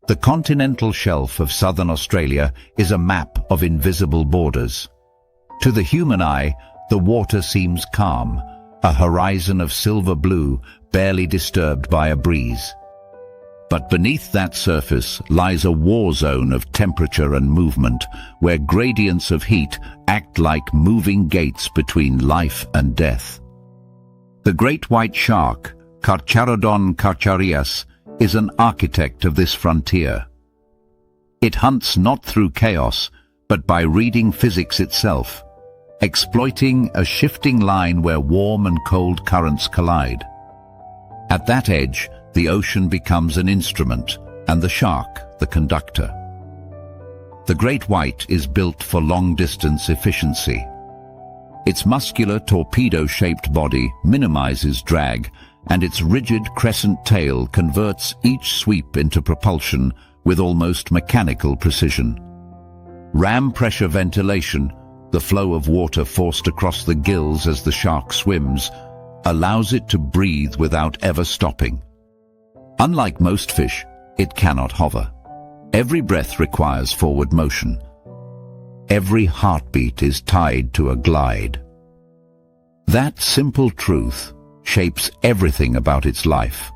The continental shelf of southern Australia is a map of invisible borders. To the human eye, the water seems calm, a horizon of silver blue, barely disturbed by a breeze. But beneath that surface lies a war zone of temperature and movement, where gradients of heat act like moving gates between life and death. The great white shark, Carcharodon carcharias, is an architect of this frontier. It hunts not through chaos, but by reading physics itself, exploiting a shifting line where warm and cold currents collide. At that edge, the ocean becomes an instrument, and the shark the conductor. The great white is built for long-distance efficiency. Its muscular torpedo-shaped body minimizes drag, and its rigid crescent tail converts each sweep into propulsion with almost mechanical precision. Ram pressure ventilation, the flow of water forced across the gills as the shark swims, allows it to breathe without ever stopping. Unlike most fish, it cannot hover. Every breath requires forward motion. Every heartbeat is tied to a glide. That simple truth shapes everything about its life,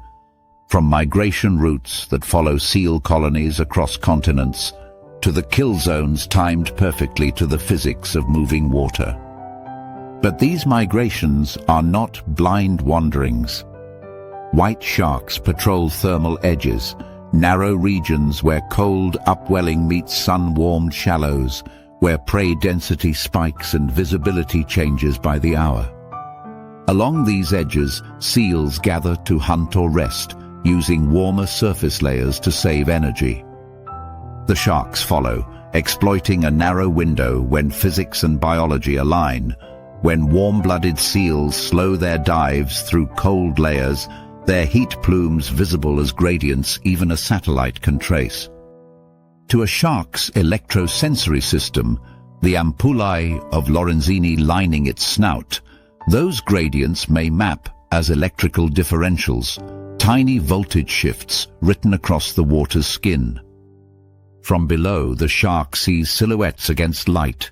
from migration routes that follow seal colonies across continents to the kill zones timed perfectly to the physics of moving water. But these migrations are not blind wanderings. White sharks patrol thermal edges, narrow regions where cold upwelling meets sun-warmed shallows, where prey density spikes and visibility changes by the hour. Along these edges, seals gather to hunt or rest, using warmer surface layers to save energy. The sharks follow, exploiting a narrow window when physics and biology align. When warm-blooded seals slow their dives through cold layers, their heat plumes visible as gradients even a satellite can trace. To a shark's electrosensory system, the ampullae of Lorenzini lining its snout, those gradients may map as electrical differentials, tiny voltage shifts written across the water's skin. From below, the shark sees silhouettes against light.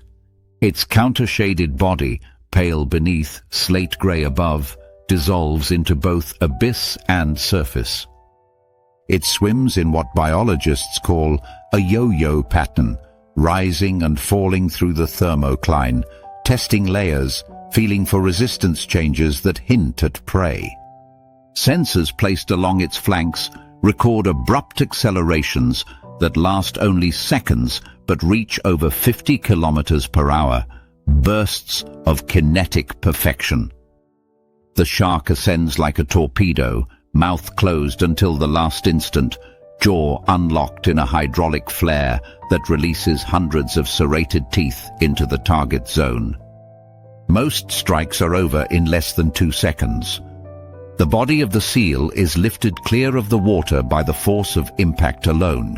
Its counter-shaded body, pale beneath, slate-grey above, dissolves into both abyss and surface. It swims in what biologists call a yo-yo pattern, rising and falling through the thermocline, testing layers, feeling for resistance changes that hint at prey. Sensors placed along its flanks record abrupt accelerations that last only seconds but reach over 50 kilometers per hour, bursts of kinetic perfection. The shark ascends like a torpedo, mouth closed until the last instant, jaw unlocked in a hydraulic flare that releases hundreds of serrated teeth into the target zone. Most strikes are over in less than 2 seconds. The body of the seal is lifted clear of the water by the force of impact alone.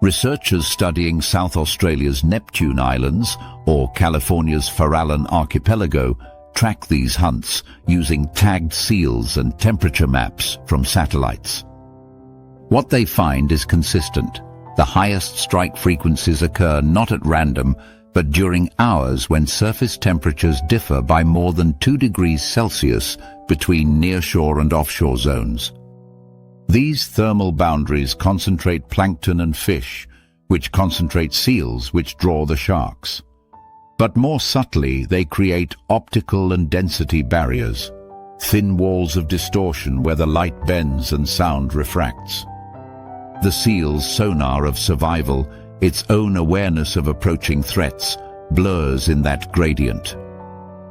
Researchers studying South Australia's Neptune Islands or California's Farallon Archipelago track these hunts using tagged seals and temperature maps from satellites. What they find is consistent. The highest strike frequencies occur not at random, but during hours when surface temperatures differ by more than 2 degrees Celsius between nearshore and offshore zones. These thermal boundaries concentrate plankton and fish, which concentrate seals, which draw the sharks. But more subtly, they create optical and density barriers, thin walls of distortion where the light bends and sound refracts. The seal's sonar of survival, its own awareness of approaching threats, blurs in that gradient.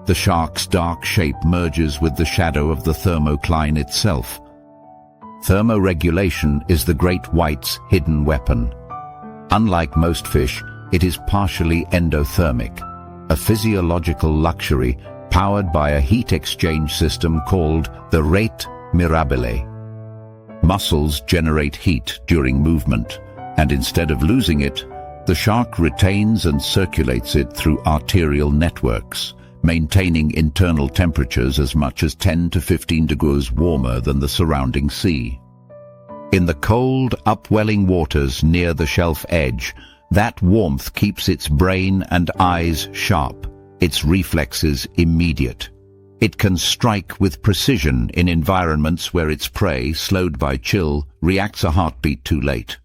The shark's dark shape merges with the shadow of the thermocline itself. Thermoregulation is the great white's hidden weapon. Unlike most fish, it is partially endothermic, a physiological luxury powered by a heat exchange system called the rete mirabile. Muscles generate heat during movement, and instead of losing it, the shark retains and circulates it through arterial networks, maintaining internal temperatures as much as 10 to 15 degrees warmer than the surrounding sea. In the cold, upwelling waters near the shelf edge, that warmth keeps its brain and eyes sharp, its reflexes immediate. It can strike with precision in environments where its prey, slowed by chill, reacts a heartbeat too late.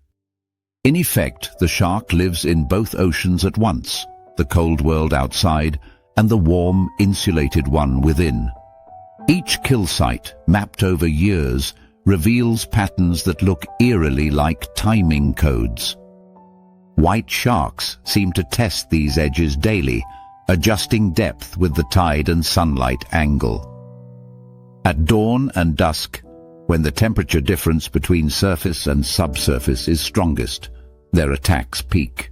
In effect, the shark lives in both oceans at once, the cold world outside and the warm, insulated one within. Each kill site, mapped over years, reveals patterns that look eerily like timing codes. White sharks seem to test these edges daily, adjusting depth with the tide and sunlight angle. At dawn and dusk, when the temperature difference between surface and subsurface is strongest, their attacks peak.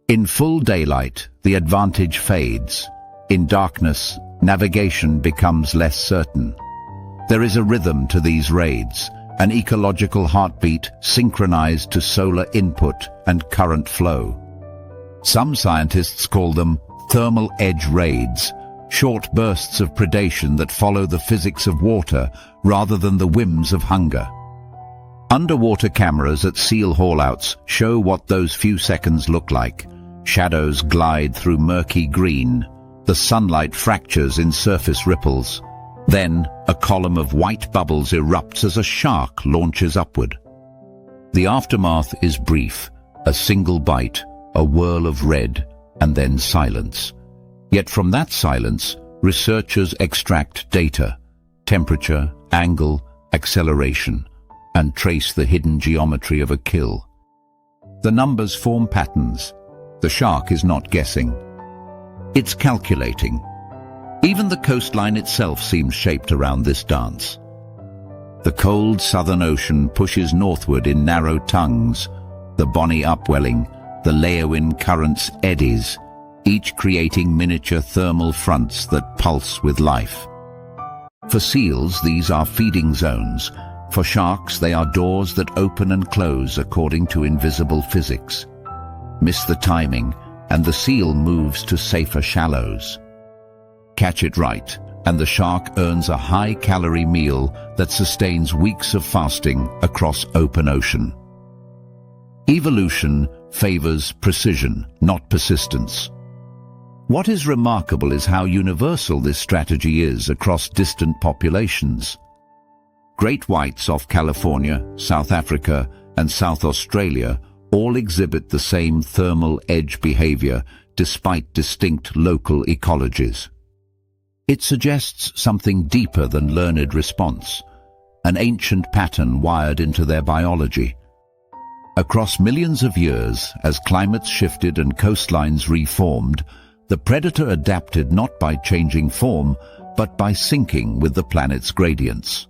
In full daylight, the advantage fades. In darkness, navigation becomes less certain. There is a rhythm to these raids, an ecological heartbeat synchronized to solar input and current flow. Some scientists call them thermal edge raids, short bursts of predation that follow the physics of water rather than the whims of hunger. Underwater cameras at seal haulouts show what those few seconds look like. Shadows glide through murky green. The sunlight fractures in surface ripples. Then, a column of white bubbles erupts as a shark launches upward. The aftermath is brief, a single bite, a whirl of red, and then silence. Yet from that silence, researchers extract data, temperature, angle, acceleration, and trace the hidden geometry of a kill. The numbers form patterns. The shark is not guessing. It's calculating. Even the coastline itself seems shaped around this dance. The cold southern ocean pushes northward in narrow tongues, the Bonny upwelling, the Leeuwin currents eddies, each creating miniature thermal fronts that pulse with life. For seals, these are feeding zones. For sharks, they are doors that open and close according to invisible physics. Miss the timing, and the seal moves to safer shallows. Catch it right, and the shark earns a high-calorie meal that sustains weeks of fasting across open ocean. Evolution favors precision, not persistence. What is remarkable is how universal this strategy is across distant populations. Great whites off California, South Africa, and South Australia all exhibit the same thermal edge behavior despite distinct local ecologies. It suggests something deeper than learned response, an ancient pattern wired into their biology. Across millions of years, as climates shifted and coastlines reformed, the predator adapted not by changing form, but by syncing with the planet's gradients.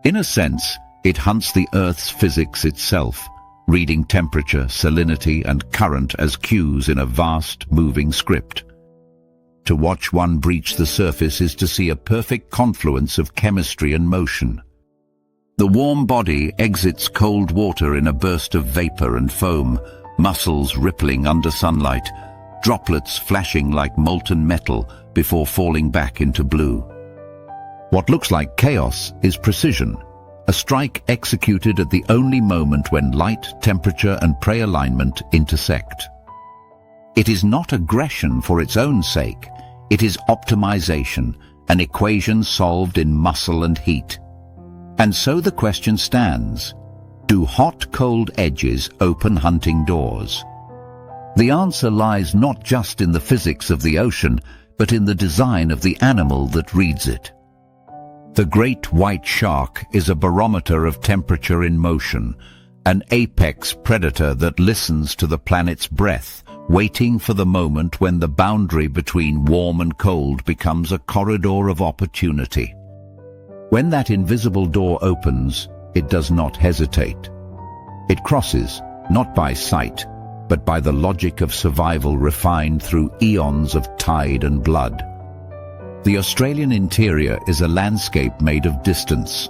In a sense, it hunts the Earth's physics itself, reading temperature, salinity, and current as cues in a vast, moving script. To watch one breach the surface is to see a perfect confluence of chemistry and motion. The warm body exits cold water in a burst of vapor and foam, muscles rippling under sunlight, droplets flashing like molten metal before falling back into blue. What looks like chaos is precision, a strike executed at the only moment when light, temperature, and prey alignment intersect. It is not aggression for its own sake. It is optimization, an equation solved in muscle and heat. And so the question stands, do hot, cold edges open hunting doors? The answer lies not just in the physics of the ocean, but in the design of the animal that reads it. The great white shark is a barometer of temperature in motion, an apex predator that listens to the planet's breath, waiting for the moment when the boundary between warm and cold becomes a corridor of opportunity. When that invisible door opens, it does not hesitate. It crosses, not by sight, but by the logic of survival refined through eons of tide and blood. The Australian interior is a landscape made of distance.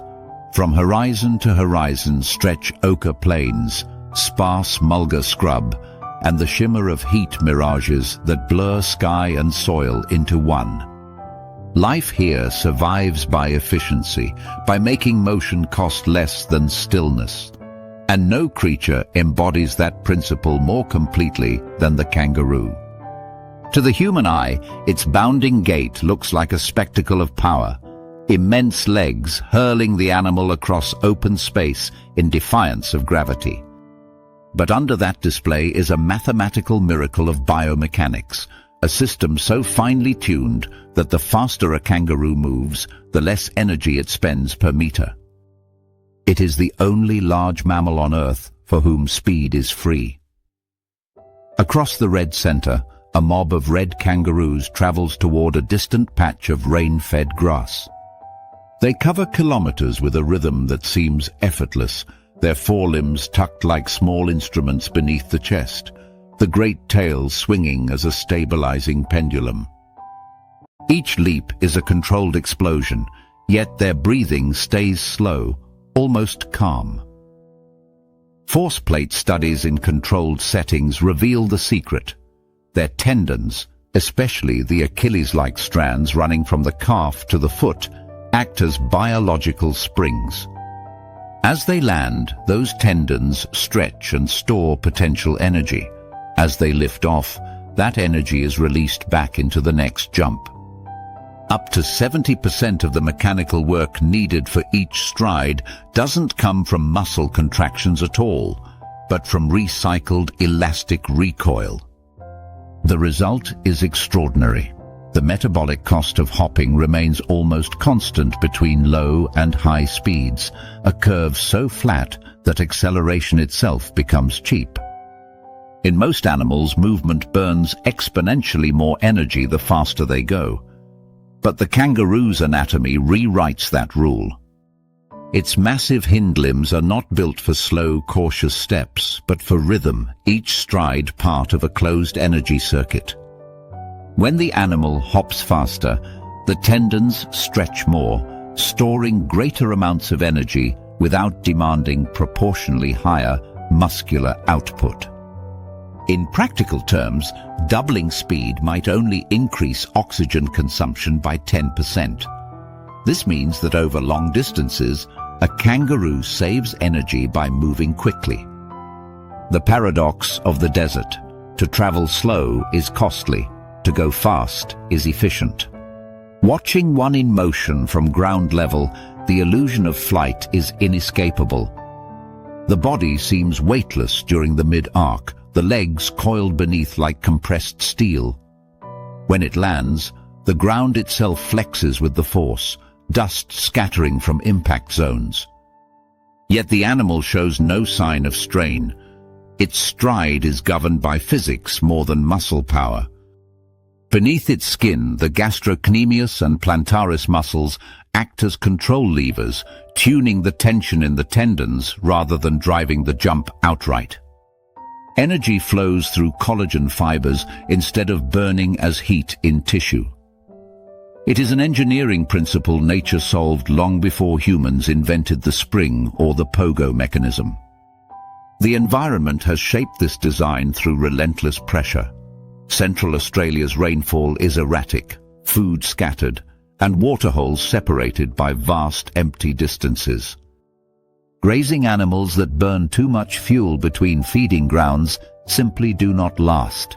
From horizon to horizon stretch ochre plains, sparse mulga scrub, and the shimmer of heat mirages that blur sky and soil into one. Life here survives by efficiency, by making motion cost less than stillness. And no creature embodies that principle more completely than the kangaroo. To the human eye, its bounding gait looks like a spectacle of power, immense legs hurling the animal across open space in defiance of gravity. But under that display is a mathematical miracle of biomechanics, a system so finely tuned that the faster a kangaroo moves, the less energy it spends per meter. It is the only large mammal on Earth for whom speed is free. Across the red center, a mob of red kangaroos travels toward a distant patch of rain-fed grass. They cover kilometers with a rhythm that seems effortless, their forelimbs tucked like small instruments beneath the chest, the great tails swinging as a stabilizing pendulum. Each leap is a controlled explosion, yet their breathing stays slow, almost calm. Force plate studies in controlled settings reveal the secret. Their tendons, especially the Achilles-like strands running from the calf to the foot, act as biological springs. As they land, those tendons stretch and store potential energy. As they lift off, that energy is released back into the next jump. Up to 70% of the mechanical work needed for each stride doesn't come from muscle contractions at all, but from recycled elastic recoil. The result is extraordinary. The metabolic cost of hopping remains almost constant between low and high speeds, a curve so flat that acceleration itself becomes cheap. In most animals, movement burns exponentially more energy the faster they go. But the kangaroo's anatomy rewrites that rule. Its massive hind limbs are not built for slow, cautious steps, but for rhythm, each stride part of a closed energy circuit. When the animal hops faster, the tendons stretch more, storing greater amounts of energy without demanding proportionally higher muscular output. In practical terms, doubling speed might only increase oxygen consumption by 10%. This means that over long distances, a kangaroo saves energy by moving quickly. The paradox of the desert: to travel slow is costly, to go fast is efficient. Watching one in motion from ground level, the illusion of flight is inescapable. The body seems weightless during the mid-arc, the legs coiled beneath like compressed steel. When it lands, the ground itself flexes with the force, dust scattering from impact zones. Yet the animal shows no sign of strain. Its stride is governed by physics more than muscle power. Beneath its skin, the gastrocnemius and plantaris muscles act as control levers, tuning the tension in the tendons rather than driving the jump outright. Energy flows through collagen fibers instead of burning as heat in tissue. It is an engineering principle nature solved long before humans invented the spring or the pogo mechanism. The environment has shaped this design through relentless pressure. Central Australia's rainfall is erratic, food scattered, and waterholes separated by vast empty distances. Grazing animals that burn too much fuel between feeding grounds simply do not last.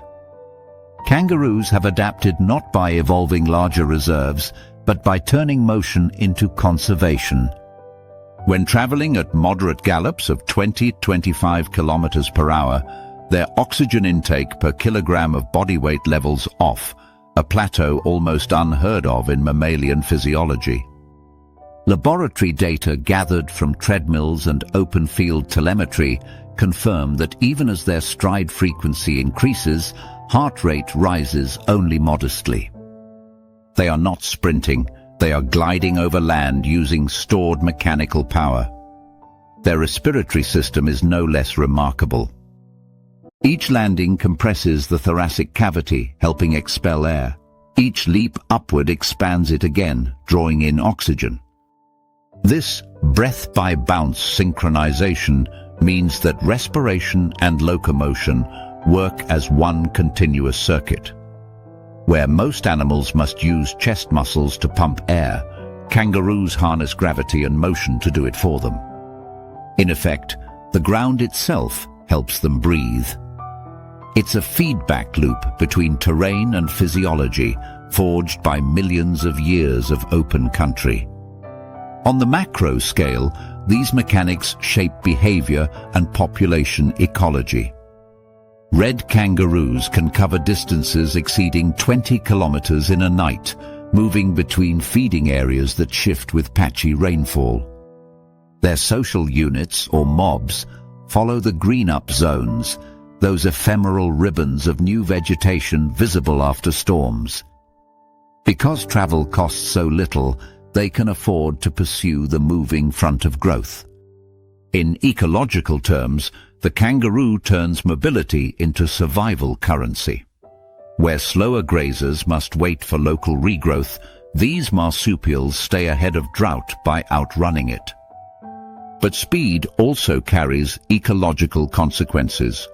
Kangaroos have adapted not by evolving larger reserves, but by turning motion into conservation. When traveling at moderate gallops of 20-25 kilometers per hour, their oxygen intake per kilogram of body weight levels off, a plateau almost unheard of in mammalian physiology. Laboratory data gathered from treadmills and open-field telemetry confirm that even as their stride frequency increases, heart rate rises only modestly. They are not sprinting, they are gliding over land using stored mechanical power. Their respiratory system is no less remarkable. Each landing compresses the thoracic cavity, helping expel air. Each leap upward expands it again, drawing in oxygen. This breath-by-bounce synchronization means that respiration and locomotion work as one continuous circuit. Where most animals must use chest muscles to pump air, kangaroos harness gravity and motion to do it for them. In effect, the ground itself helps them breathe. It's a feedback loop between terrain and physiology, forged by millions of years of open country. On the macro scale, these mechanics shape behavior and population ecology. Red kangaroos can cover distances exceeding 20 kilometers in a night, moving between feeding areas that shift with patchy rainfall. Their social units, or mobs, follow the green-up zones, those ephemeral ribbons of new vegetation visible after storms. Because travel costs so little, they can afford to pursue the moving front of growth. In ecological terms, the kangaroo turns mobility into survival currency. Where slower grazers must wait for local regrowth, these marsupials stay ahead of drought by outrunning it. But speed also carries ecological consequences.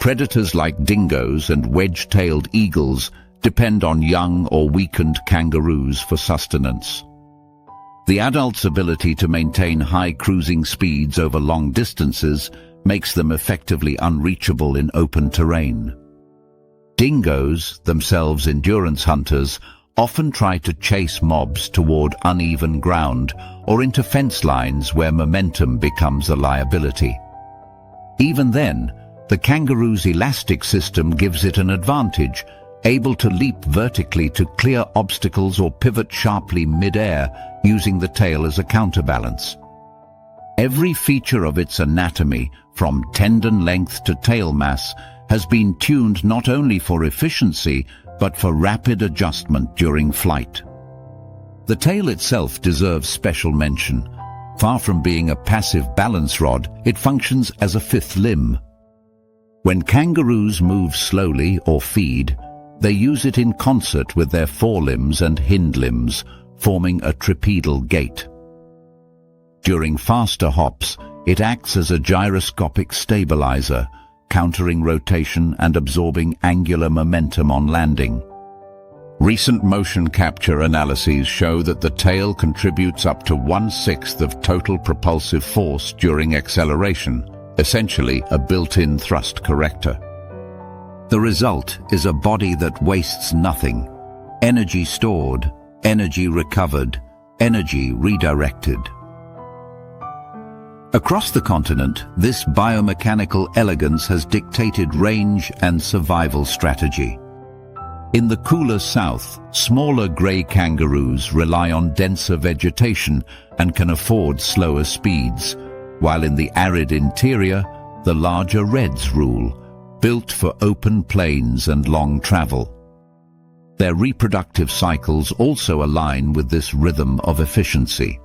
Predators like dingoes and wedge-tailed eagles depend on young or weakened kangaroos for sustenance. The adult's ability to maintain high cruising speeds over long distances makes them effectively unreachable in open terrain. Dingoes, themselves endurance hunters, often try to chase mobs toward uneven ground or into fence lines where momentum becomes a liability. Even then, the kangaroo's elastic system gives it an advantage, able to leap vertically to clear obstacles or pivot sharply mid-air, using the tail as a counterbalance. Every feature of its anatomy, from tendon length to tail mass, has been tuned not only for efficiency, but for rapid adjustment during flight. The tail itself deserves special mention. Far from being a passive balance rod, it functions as a fifth limb. When kangaroos move slowly or feed, they use it in concert with their forelimbs and hind limbs, forming a tripedal gait. During faster hops, it acts as a gyroscopic stabilizer, countering rotation and absorbing angular momentum on landing. Recent motion capture analyses show that the tail contributes up to 1/6 of total propulsive force during acceleration, essentially a built-in thrust corrector. The result is a body that wastes nothing. Energy stored, energy recovered, energy redirected. Across the continent, this biomechanical elegance has dictated range and survival strategy. In the cooler south, smaller grey kangaroos rely on denser vegetation and can afford slower speeds, while in the arid interior, the larger reds rule, built for open plains and long travel. Their reproductive cycles also align with this rhythm of efficiency.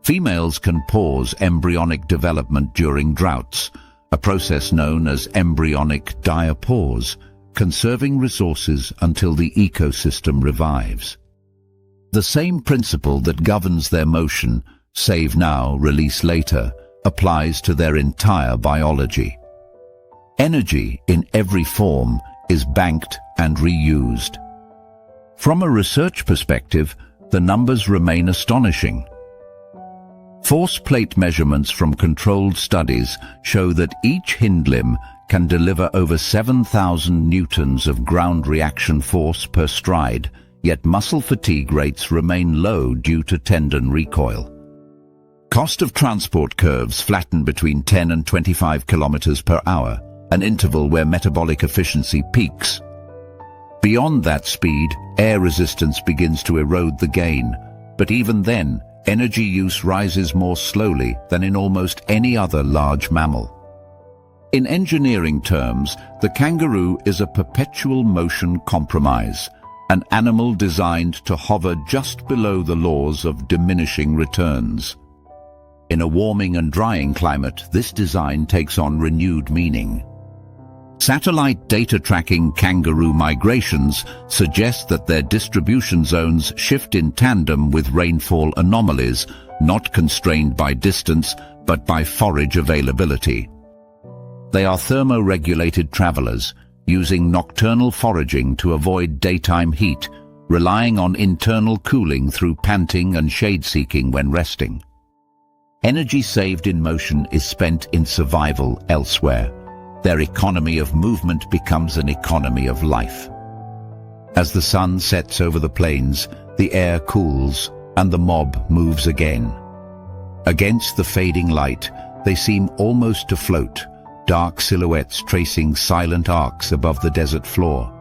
Females can pause embryonic development during droughts, a process known as embryonic diapause, conserving resources until the ecosystem revives. The same principle that governs their motion, save now, release later, applies to their entire biology. Energy in every form is banked and reused. From a research perspective, the numbers remain astonishing. Force plate measurements from controlled studies show that each hind limb can deliver over 7,000 newtons of ground reaction force per stride, yet muscle fatigue rates remain low due to tendon recoil. Cost of transport curves flatten between 10 and 25 kilometers per hour, an interval where metabolic efficiency peaks. Beyond that speed, air resistance begins to erode the gain, but even then, energy use rises more slowly than in almost any other large mammal. In engineering terms, the kangaroo is a perpetual motion compromise, an animal designed to hover just below the laws of diminishing returns. In a warming and drying climate, this design takes on renewed meaning. Satellite data tracking kangaroo migrations suggest that their distribution zones shift in tandem with rainfall anomalies, not constrained by distance, but by forage availability. They are thermoregulated travelers, using nocturnal foraging to avoid daytime heat, relying on internal cooling through panting and shade-seeking when resting. Energy saved in motion is spent in survival elsewhere. Their economy of movement becomes an economy of life. As the sun sets over the plains, the air cools and the mob moves again. Against the fading light, they seem almost to float, dark silhouettes tracing silent arcs above the desert floor.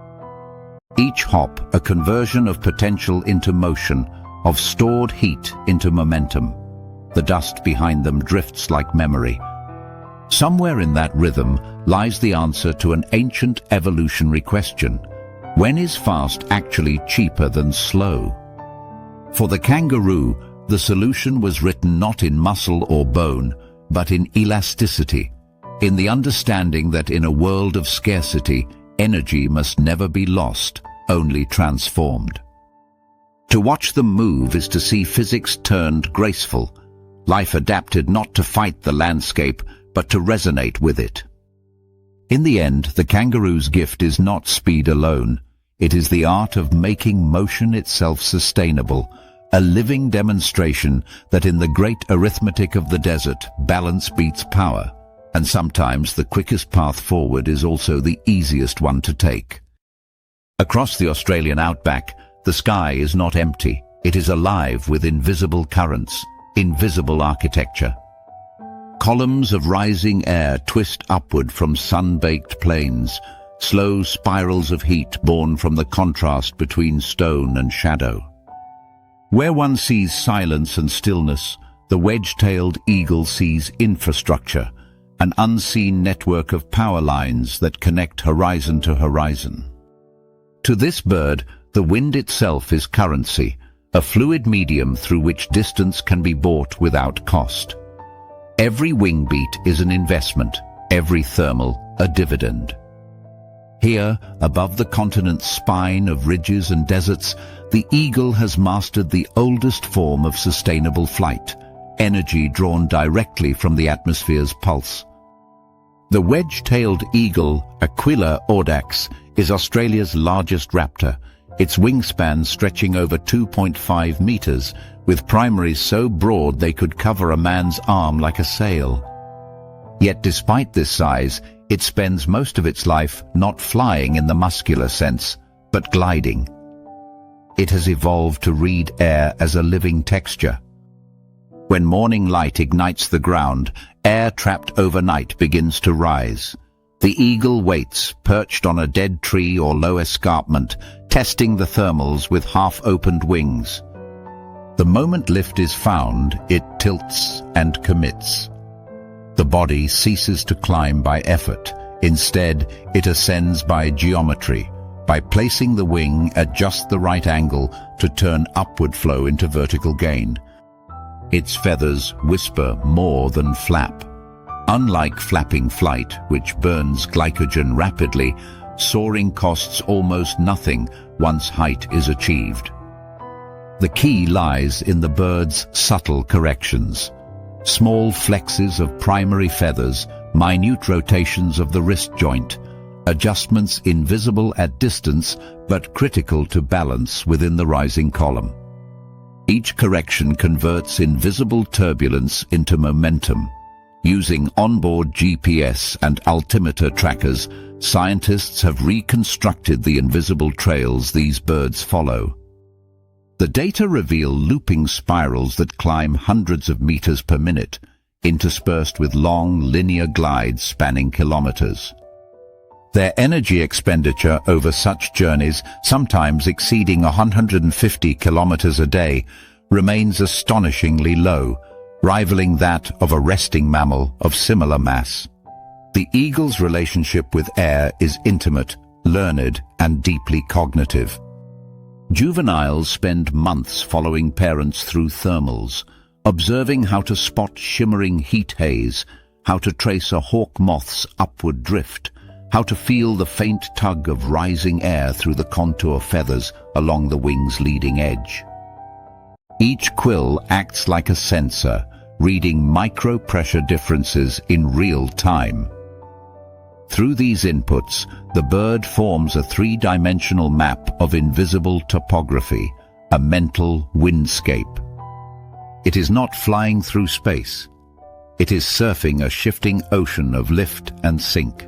Each hop a conversion of potential into motion, of stored heat into momentum. The dust behind them drifts like memory. Somewhere in that rhythm lies the answer to an ancient evolutionary question. When is fast actually cheaper than slow? For the kangaroo, the solution was written not in muscle or bone, but in elasticity, in the understanding that in a world of scarcity, energy must never be lost, only transformed. To watch them move is to see physics turned graceful, life adapted not to fight the landscape, but to resonate with it. In the end, the kangaroo's gift is not speed alone. It is the art of making motion itself sustainable, a living demonstration that in the great arithmetic of the desert, balance beats power, and sometimes the quickest path forward is also the easiest one to take. Across the Australian outback, the sky is not empty. It is alive with invisible currents, invisible architecture. Columns of rising air twist upward from sun-baked plains, slow spirals of heat born from the contrast between stone and shadow. Where one sees silence and stillness, the wedge-tailed eagle sees infrastructure, an unseen network of power lines that connect horizon to horizon. To this bird, the wind itself is currency, a fluid medium through which distance can be bought without cost. Every wing beat is an investment, every thermal a dividend. Here, above the continent's spine of ridges and deserts, the eagle has mastered the oldest form of sustainable flight, energy drawn directly from the atmosphere's pulse. The wedge-tailed eagle, Aquila audax, is Australia's largest raptor, its wingspan stretching over 2.5 meters, with primaries so broad they could cover a man's arm like a sail. Yet despite this size, it spends most of its life not flying in the muscular sense, but gliding. It has evolved to read air as a living texture. When morning light ignites the ground, air trapped overnight begins to rise. The eagle waits, perched on a dead tree or low escarpment, testing the thermals with half-opened wings. The moment lift is found, it tilts and commits. The body ceases to climb by effort. Instead, it ascends by geometry, by placing the wing at just the right angle to turn upward flow into vertical gain. Its feathers whisper more than flap. Unlike flapping flight, which burns glycogen rapidly, soaring costs almost nothing once height is achieved. The key lies in the bird's subtle corrections. Small flexes of primary feathers, minute rotations of the wrist joint, adjustments invisible at distance but critical to balance within the rising column. Each correction converts invisible turbulence into momentum. Using onboard GPS and altimeter trackers, scientists have reconstructed the invisible trails these birds follow. The data reveal looping spirals that climb hundreds of meters per minute, interspersed with long linear glides spanning kilometers. Their energy expenditure over such journeys, sometimes exceeding 150 kilometers a day, remains astonishingly low, rivaling that of a resting mammal of similar mass. The eagle's relationship with air is intimate, learned, and deeply cognitive. Juveniles spend months following parents through thermals, observing how to spot shimmering heat haze, how to trace a hawk moth's upward drift, how to feel the faint tug of rising air through the contour feathers along the wing's leading edge. Each quill acts like a sensor, reading micro-pressure differences in real time. Through these inputs, the bird forms a three-dimensional map of invisible topography, a mental windscape. It is not flying through space. It is surfing a shifting ocean of lift and sink.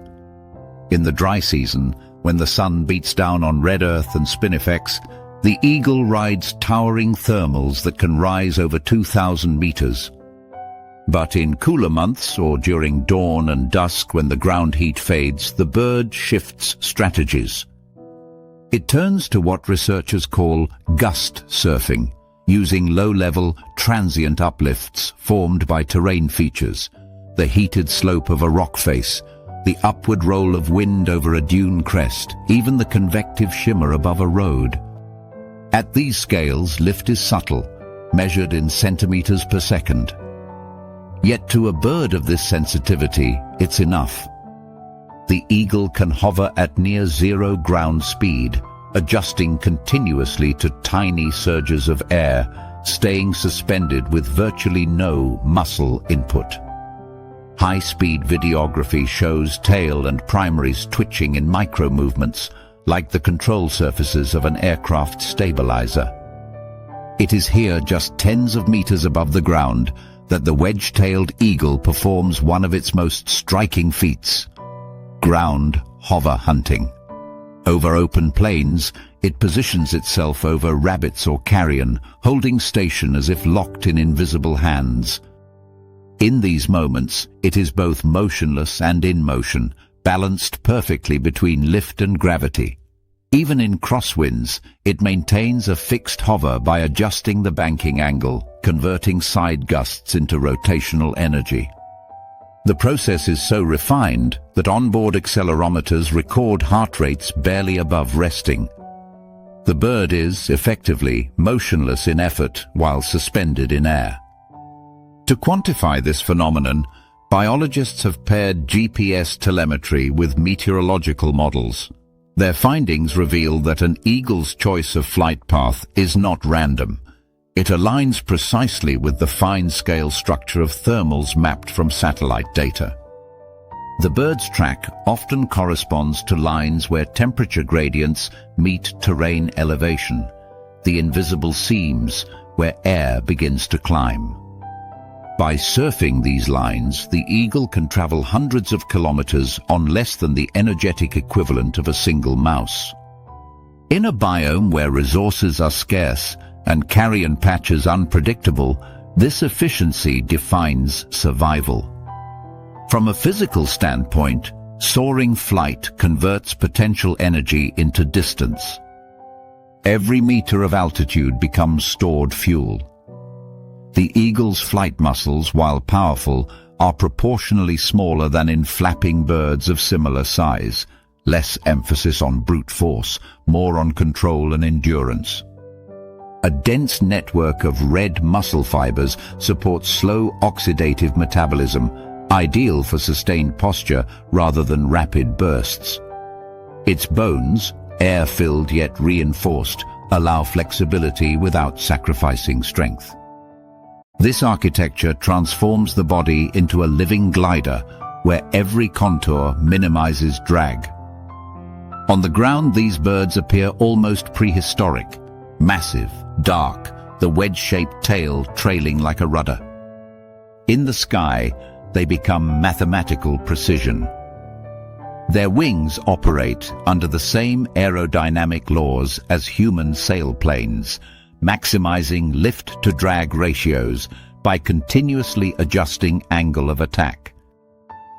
In the dry season, when the sun beats down on red earth and spinifex, the eagle rides towering thermals that can rise over 2,000 meters. But in cooler months or during dawn and dusk when the ground heat fades, the bird shifts strategies. It turns to what researchers call gust surfing, using low-level, transient uplifts formed by terrain features, the heated slope of a rock face, the upward roll of wind over a dune crest, even the convective shimmer above a road. At these scales, lift is subtle, measured in centimeters per second. Yet to a bird of this sensitivity, it's enough. The eagle can hover at near zero ground speed, adjusting continuously to tiny surges of air, staying suspended with virtually no muscle input. High-speed videography shows tail and primaries twitching in micro-movements, like the control surfaces of an aircraft stabilizer. It is here, just tens of meters above the ground, that the wedge-tailed eagle performs one of its most striking feats: ground hover hunting. Over open plains, it positions itself over rabbits or carrion, holding station as if locked in invisible hands. In these moments, it is both motionless and in motion, balanced perfectly between lift and gravity. Even in crosswinds, it maintains a fixed hover by adjusting the banking angle, converting side gusts into rotational energy. The process is so refined that onboard accelerometers record heart rates barely above resting. The bird is, effectively, motionless in effort while suspended in air. To quantify this phenomenon, biologists have paired GPS telemetry with meteorological models. Their findings reveal that an eagle's choice of flight path is not random. It aligns precisely with the fine-scale structure of thermals mapped from satellite data. The bird's track often corresponds to lines where temperature gradients meet terrain elevation, the invisible seams where air begins to climb. By surfing these lines, the eagle can travel hundreds of kilometers on less than the energetic equivalent of a single mouse. In a biome where resources are scarce and carrion patches unpredictable, this efficiency defines survival. From a physical standpoint, soaring flight converts potential energy into distance. Every meter of altitude becomes stored fuel. The eagle's flight muscles, while powerful, are proportionally smaller than in flapping birds of similar size. Less emphasis on brute force, more on control and endurance. A dense network of red muscle fibers supports slow oxidative metabolism, ideal for sustained posture rather than rapid bursts. Its bones, air-filled yet reinforced, allow flexibility without sacrificing strength. This architecture transforms the body into a living glider where every contour minimizes drag. On the ground, these birds appear almost prehistoric, massive, dark, the wedge-shaped tail trailing like a rudder. In the sky, they become mathematical precision. Their wings operate under the same aerodynamic laws as human sailplanes, maximizing lift-to-drag ratios by continuously adjusting angle of attack.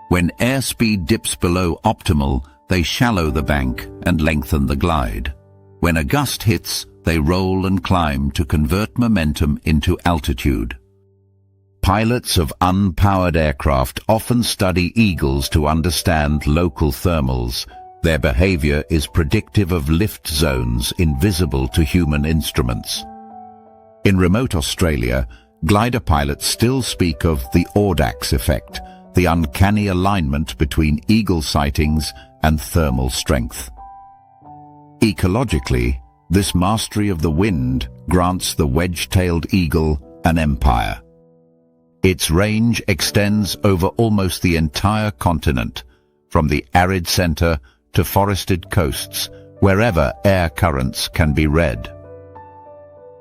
When airspeed dips below optimal, they shallow the bank and lengthen the glide. When a gust hits, they roll and climb to convert momentum into altitude. Pilots of unpowered aircraft often study eagles to understand local thermals. Their behavior is predictive of lift zones invisible to human instruments. In remote Australia, glider pilots still speak of the Audax effect, the uncanny alignment between eagle sightings and thermal strength. Ecologically, this mastery of the wind grants the wedge-tailed eagle an empire. Its range extends over almost the entire continent, from the arid center to forested coasts, wherever air currents can be read.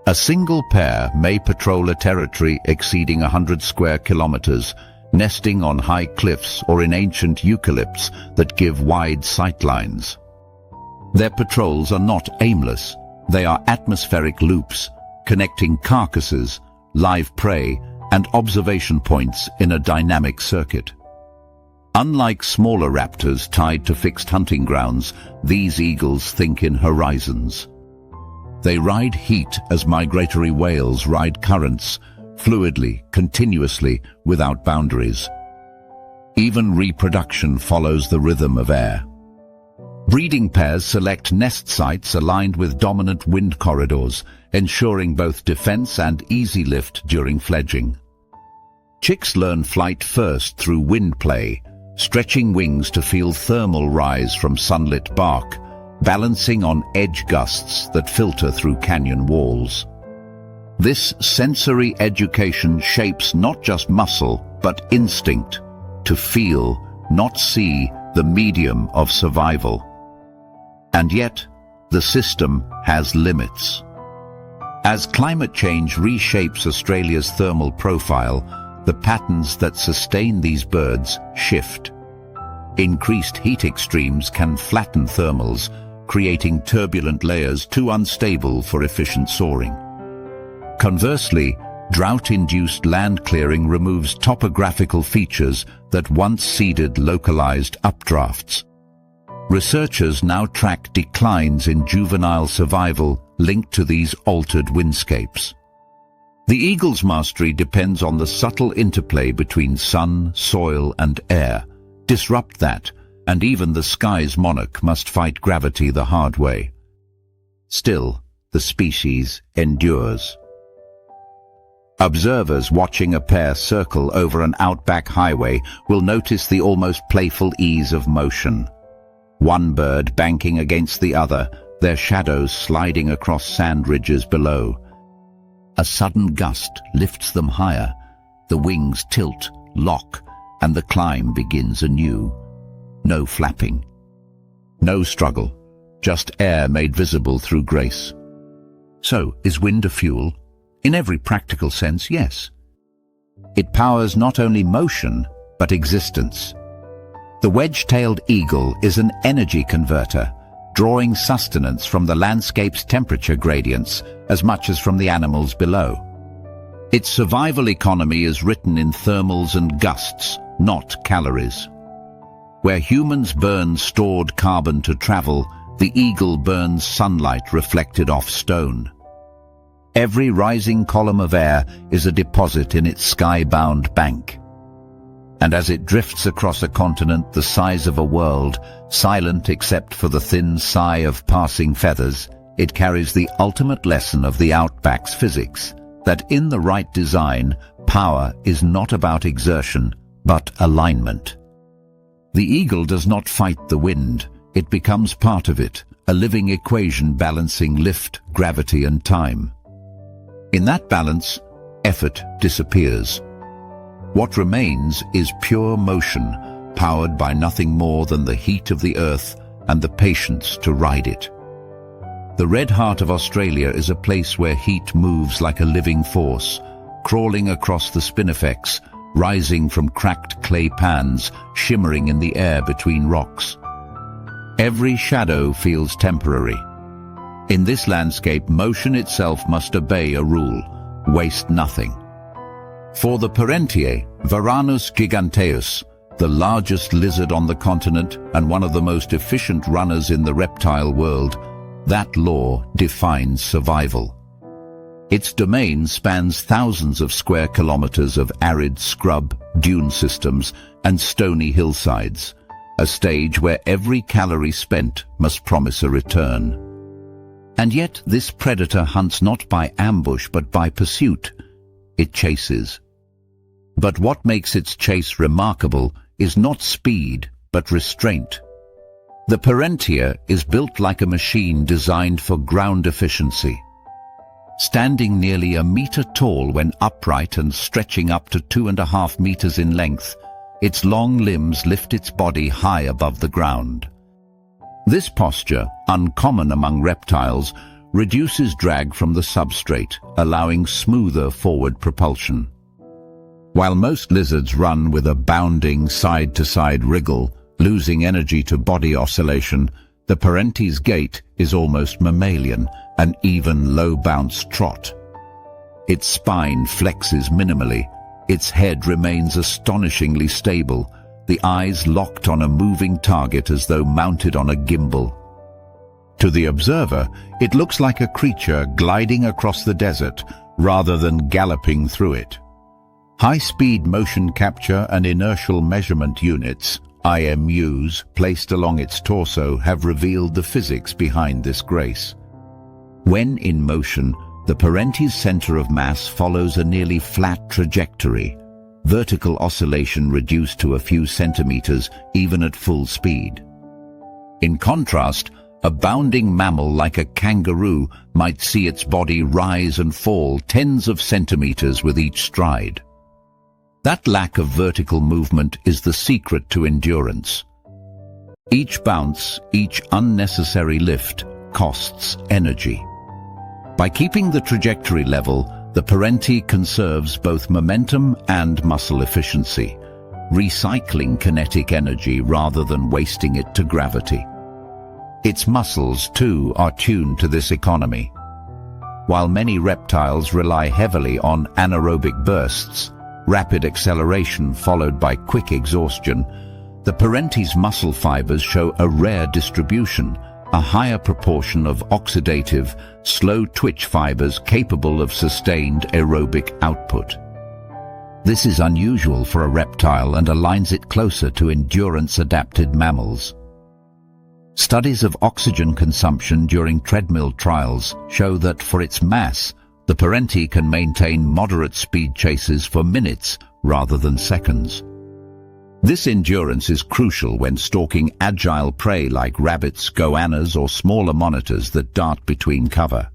A single pair may patrol a territory exceeding 100 square kilometers, nesting on high cliffs or in ancient eucalypts that give wide sightlines. Their patrols are not aimless. They are atmospheric loops, connecting carcasses, live prey, and observation points in a dynamic circuit. Unlike smaller raptors tied to fixed hunting grounds, these eagles think in horizons. They ride heat as migratory whales ride currents, fluidly, continuously, without boundaries. Even reproduction follows the rhythm of air. Breeding pairs select nest sites aligned with dominant wind corridors, ensuring both defense and easy lift during fledging. Chicks learn flight first through wind play, stretching wings to feel thermal rise from sunlit bark, balancing on edge gusts that filter through canyon walls. This sensory education shapes not just muscle, but instinct, to feel, not see, the medium of survival. And yet, the system has limits. As climate change reshapes Australia's thermal profile, the patterns that sustain these birds shift. Increased heat extremes can flatten thermals, creating turbulent layers too unstable for efficient soaring. Conversely, drought-induced land clearing removes topographical features that once seeded localized updrafts. Researchers now track declines in juvenile survival linked to these altered windscapes. The eagle's mastery depends on the subtle interplay between sun, soil, and air. Disrupt that, and even the sky's monarch must fight gravity the hard way. Still, the species endures. Observers watching a pair circle over an outback highway will notice the almost playful ease of motion. One bird banking against the other, their shadows sliding across sand ridges below. A sudden gust lifts them higher, the wings tilt, lock, and the climb begins anew. No flapping. No struggle, just air made visible through grace. So, is wind a fuel? In every practical sense, yes. It powers not only motion, but existence. The wedge-tailed eagle is an energy converter, drawing sustenance from the landscape's temperature gradients as much as from the animals below. Its survival economy is written in thermals and gusts, not calories. Where humans burn stored carbon to travel, the eagle burns sunlight reflected off stone. Every rising column of air is a deposit in its sky-bound bank. And as it drifts across a continent the size of a world, silent except for the thin sigh of passing feathers, it carries the ultimate lesson of the outback's physics, that in the right design, power is not about exertion, but alignment. The eagle does not fight the wind, it becomes part of it, a living equation balancing lift, gravity, and time. In that balance, effort disappears. What remains is pure motion, powered by nothing more than the heat of the earth and the patience to ride it. The red heart of Australia is a place where heat moves like a living force, crawling across the spinifex, rising from cracked clay pans, shimmering in the air between rocks. Every shadow feels temporary. In this landscape, motion itself must obey a rule: waste nothing. For the perentie, Varanus giganteus, the largest lizard on the continent and one of the most efficient runners in the reptile world, that law defines survival. Its domain spans thousands of square kilometers of arid scrub, dune systems, and stony hillsides, a stage where every calorie spent must promise a return. And yet this predator hunts not by ambush but by pursuit. It chases. But what makes its chase remarkable is not speed, but restraint. The perentie is built like a machine designed for ground efficiency. Standing nearly a meter tall when upright and stretching up to 2.5 meters in length, its long limbs lift its body high above the ground. This posture, uncommon among reptiles, reduces drag from the substrate, allowing smoother forward propulsion. While most lizards run with a bounding side-to-side wriggle, losing energy to body oscillation, the perentie's gait is almost mammalian, an even low-bounce trot. Its spine flexes minimally, its head remains astonishingly stable, the eyes locked on a moving target as though mounted on a gimbal. To the observer, it looks like a creature gliding across the desert rather than galloping through it. High-speed motion capture and inertial measurement units, IMUs, placed along its torso have revealed the physics behind this grace. When in motion, the perentie's center of mass follows a nearly flat trajectory, vertical oscillation reduced to a few centimeters even at full speed. In contrast, a bounding mammal like a kangaroo might see its body rise and fall tens of centimeters with each stride. That lack of vertical movement is the secret to endurance. Each bounce, each unnecessary lift, costs energy. By keeping the trajectory level, the perentie conserves both momentum and muscle efficiency, recycling kinetic energy rather than wasting it to gravity. Its muscles, too, are tuned to this economy. While many reptiles rely heavily on anaerobic bursts, rapid acceleration followed by quick exhaustion, the perentie's muscle fibers show a rare distribution, a higher proportion of oxidative, slow-twitch fibers capable of sustained aerobic output. This is unusual for a reptile and aligns it closer to endurance-adapted mammals. Studies of oxygen consumption during treadmill trials show that for its mass, the perentie can maintain moderate speed chases for minutes rather than seconds. This endurance is crucial when stalking agile prey like rabbits, goannas, or smaller monitors that dart between cover.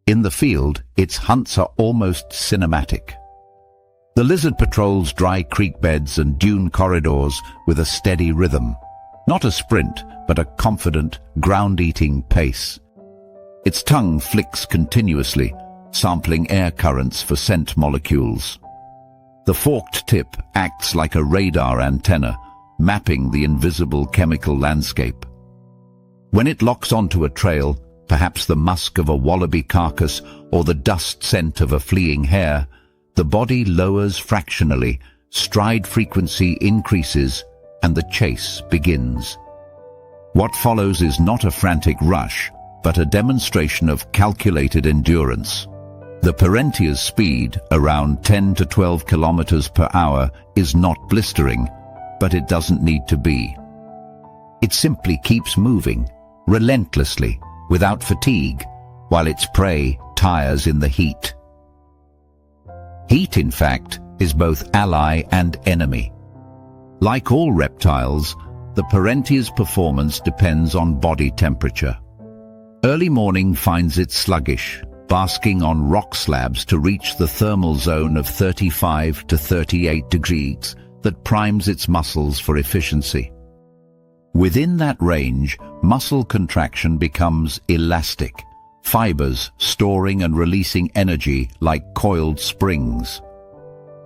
In the field, its hunts are almost cinematic. The lizard patrols dry creek beds and dune corridors with a steady rhythm. Not a sprint, but a confident, ground-eating pace. Its tongue flicks continuously, sampling air currents for scent molecules. The forked tip acts like a radar antenna, mapping the invisible chemical landscape. When it locks onto a trail, perhaps the musk of a wallaby carcass or the dust scent of a fleeing hare, the body lowers fractionally, stride frequency increases, and the chase begins. What follows is not a frantic rush, but a demonstration of calculated endurance. The perentie's speed, around 10 to 12 kilometers per hour, is not blistering, but it doesn't need to be. It simply keeps moving, relentlessly, without fatigue, while its prey tires in the heat. Heat, in fact, is both ally and enemy. Like all reptiles, the perentie's performance depends on body temperature. Early morning finds it sluggish, basking on rock slabs to reach the thermal zone of 35 to 38 degrees that primes its muscles for efficiency. Within that range, muscle contraction becomes elastic, fibers storing and releasing energy like coiled springs.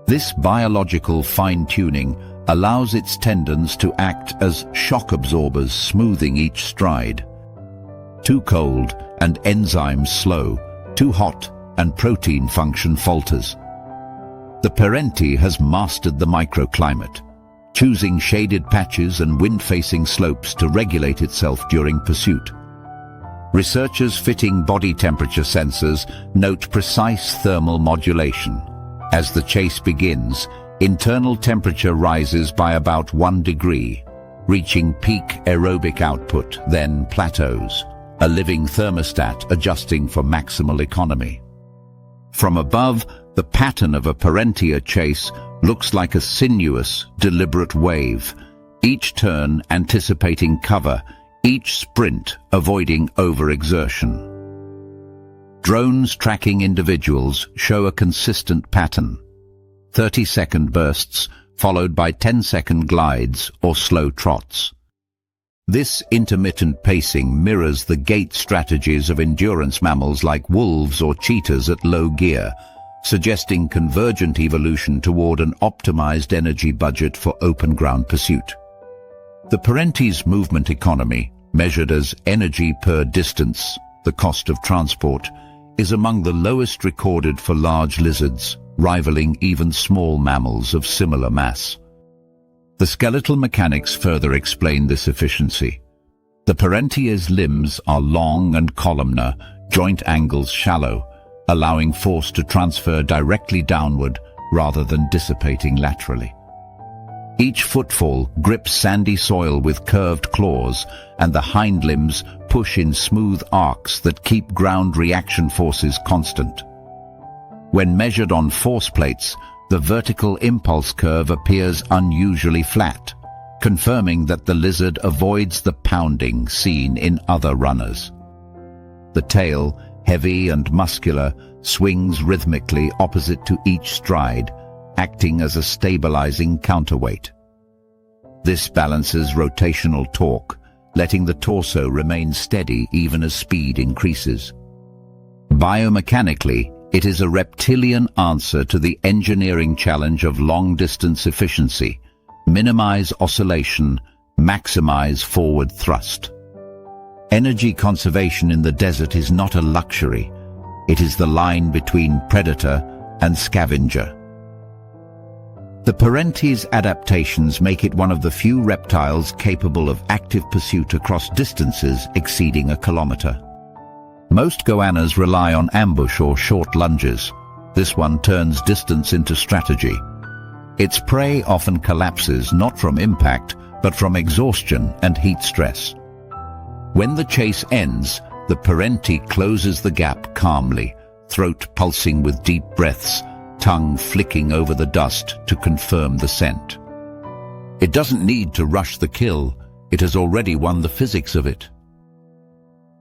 This biological fine-tuning allows its tendons to act as shock absorbers, smoothing each stride. Too cold and enzymes slow, too hot and protein function falters. The perentie has mastered the microclimate, choosing shaded patches and wind-facing slopes to regulate itself during pursuit. Researchers fitting body temperature sensors note precise thermal modulation. As the chase begins, internal temperature rises by about 1 degree, reaching peak aerobic output, then plateaus, a living thermostat adjusting for maximal economy. From above, the pattern of a perentie chase looks like a sinuous, deliberate wave, each turn anticipating cover, each sprint avoiding overexertion. Drones tracking individuals show a consistent pattern. 30-second bursts followed by 10-second glides or slow trots. This intermittent pacing mirrors the gait strategies of endurance mammals like wolves or cheetahs at low gear, suggesting convergent evolution toward an optimized energy budget for open-ground pursuit. The perentie's movement economy, measured as energy per distance, the cost of transport, is among the lowest recorded for large lizards, rivaling even small mammals of similar mass. The skeletal mechanics further explain this efficiency. The perentie's limbs are long and columnar, joint angles shallow, allowing force to transfer directly downward rather than dissipating laterally. Each footfall grips sandy soil with curved claws, and the hind limbs push in smooth arcs that keep ground reaction forces constant. When measured on force plates, the vertical impulse curve appears unusually flat, confirming that the lizard avoids the pounding seen in other runners. The tail, heavy and muscular, swings rhythmically opposite to each stride, acting as a stabilizing counterweight. This balances rotational torque, letting the torso remain steady even as speed increases. Biomechanically, it is a reptilian answer to the engineering challenge of long-distance efficiency: minimize oscillation, maximize forward thrust. Energy conservation in the desert is not a luxury. It is the line between predator and scavenger. The perentie's adaptations make it one of the few reptiles capable of active pursuit across distances exceeding 1 kilometer. Most goannas rely on ambush or short lunges. This one turns distance into strategy. Its prey often collapses not from impact, but from exhaustion and heat stress. When the chase ends, the perentie closes the gap calmly, throat pulsing with deep breaths, tongue flicking over the dust to confirm the scent. It doesn't need to rush the kill. It has already won the physics of it.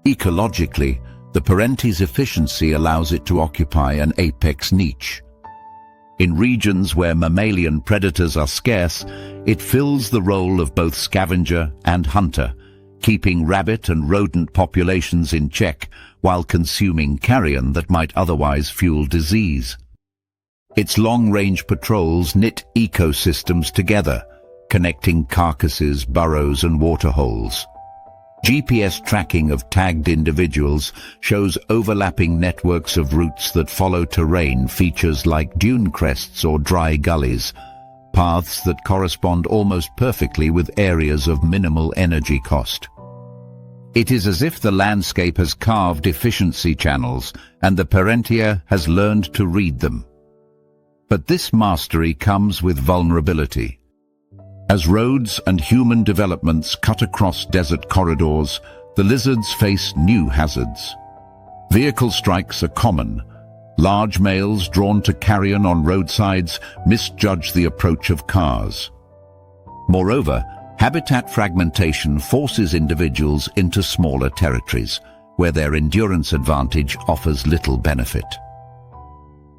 Ecologically, the perentie's efficiency allows it to occupy an apex niche. In regions where mammalian predators are scarce, it fills the role of both scavenger and hunter, keeping rabbit and rodent populations in check while consuming carrion that might otherwise fuel disease. Its long-range patrols knit ecosystems together, connecting carcasses, burrows, and waterholes. GPS tracking of tagged individuals shows overlapping networks of routes that follow terrain features like dune crests or dry gullies, paths that correspond almost perfectly with areas of minimal energy cost. It is as if the landscape has carved efficiency channels and the perentie has learned to read them. But this mastery comes with vulnerability. As roads and human developments cut across desert corridors, the lizards face new hazards. Vehicle strikes are common. Large males drawn to carrion on roadsides misjudge the approach of cars. Moreover, habitat fragmentation forces individuals into smaller territories, where their endurance advantage offers little benefit.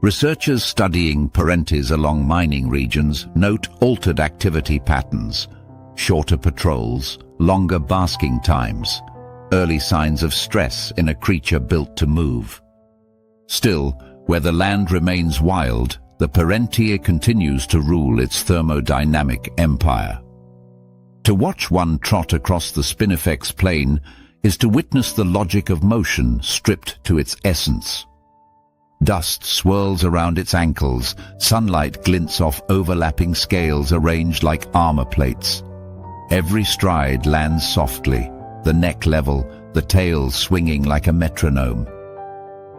Researchers studying perenties along mining regions note altered activity patterns, shorter patrols, longer basking times, early signs of stress in a creature built to move. Still, where the land remains wild, the perentie continues to rule its thermodynamic empire. To watch one trot across the spinifex plain is to witness the logic of motion stripped to its essence. Dust swirls around its ankles, sunlight glints off overlapping scales arranged like armor plates. Every stride lands softly, the neck level, the tail swinging like a metronome.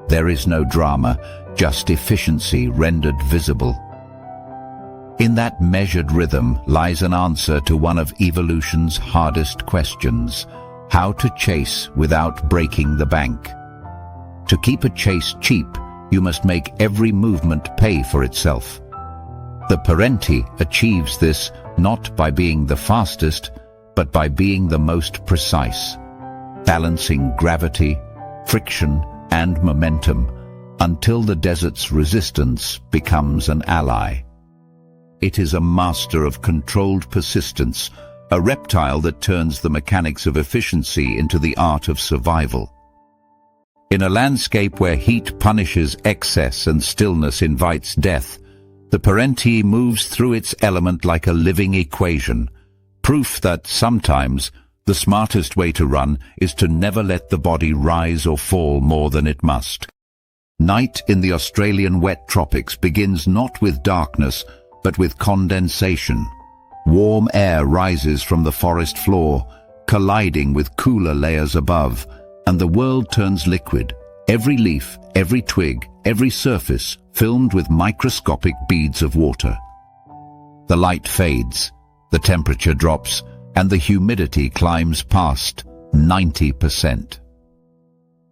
There is no drama, just efficiency rendered visible. In that measured rhythm lies an answer to one of evolution's hardest questions: how to chase without breaking the bank. To keep a chase cheap, you must make every movement pay for itself. The perentie achieves this not by being the fastest, but by being the most precise, balancing gravity, friction, and momentum until the desert's resistance becomes an ally. it is a master of controlled persistence, a reptile that turns the mechanics of efficiency into the art of survival. In a landscape where heat punishes excess and stillness invites death, the perentie moves through its element like a living equation, proof that sometimes the smartest way to run is to never let the body rise or fall more than it must. Night in the Australian wet tropics begins not with darkness, but with condensation. Warm air rises from the forest floor, colliding with cooler layers above, and the world turns liquid. Every leaf, every twig, every surface filmed with microscopic beads of water. The light fades, the temperature drops, and the humidity climbs past 90%.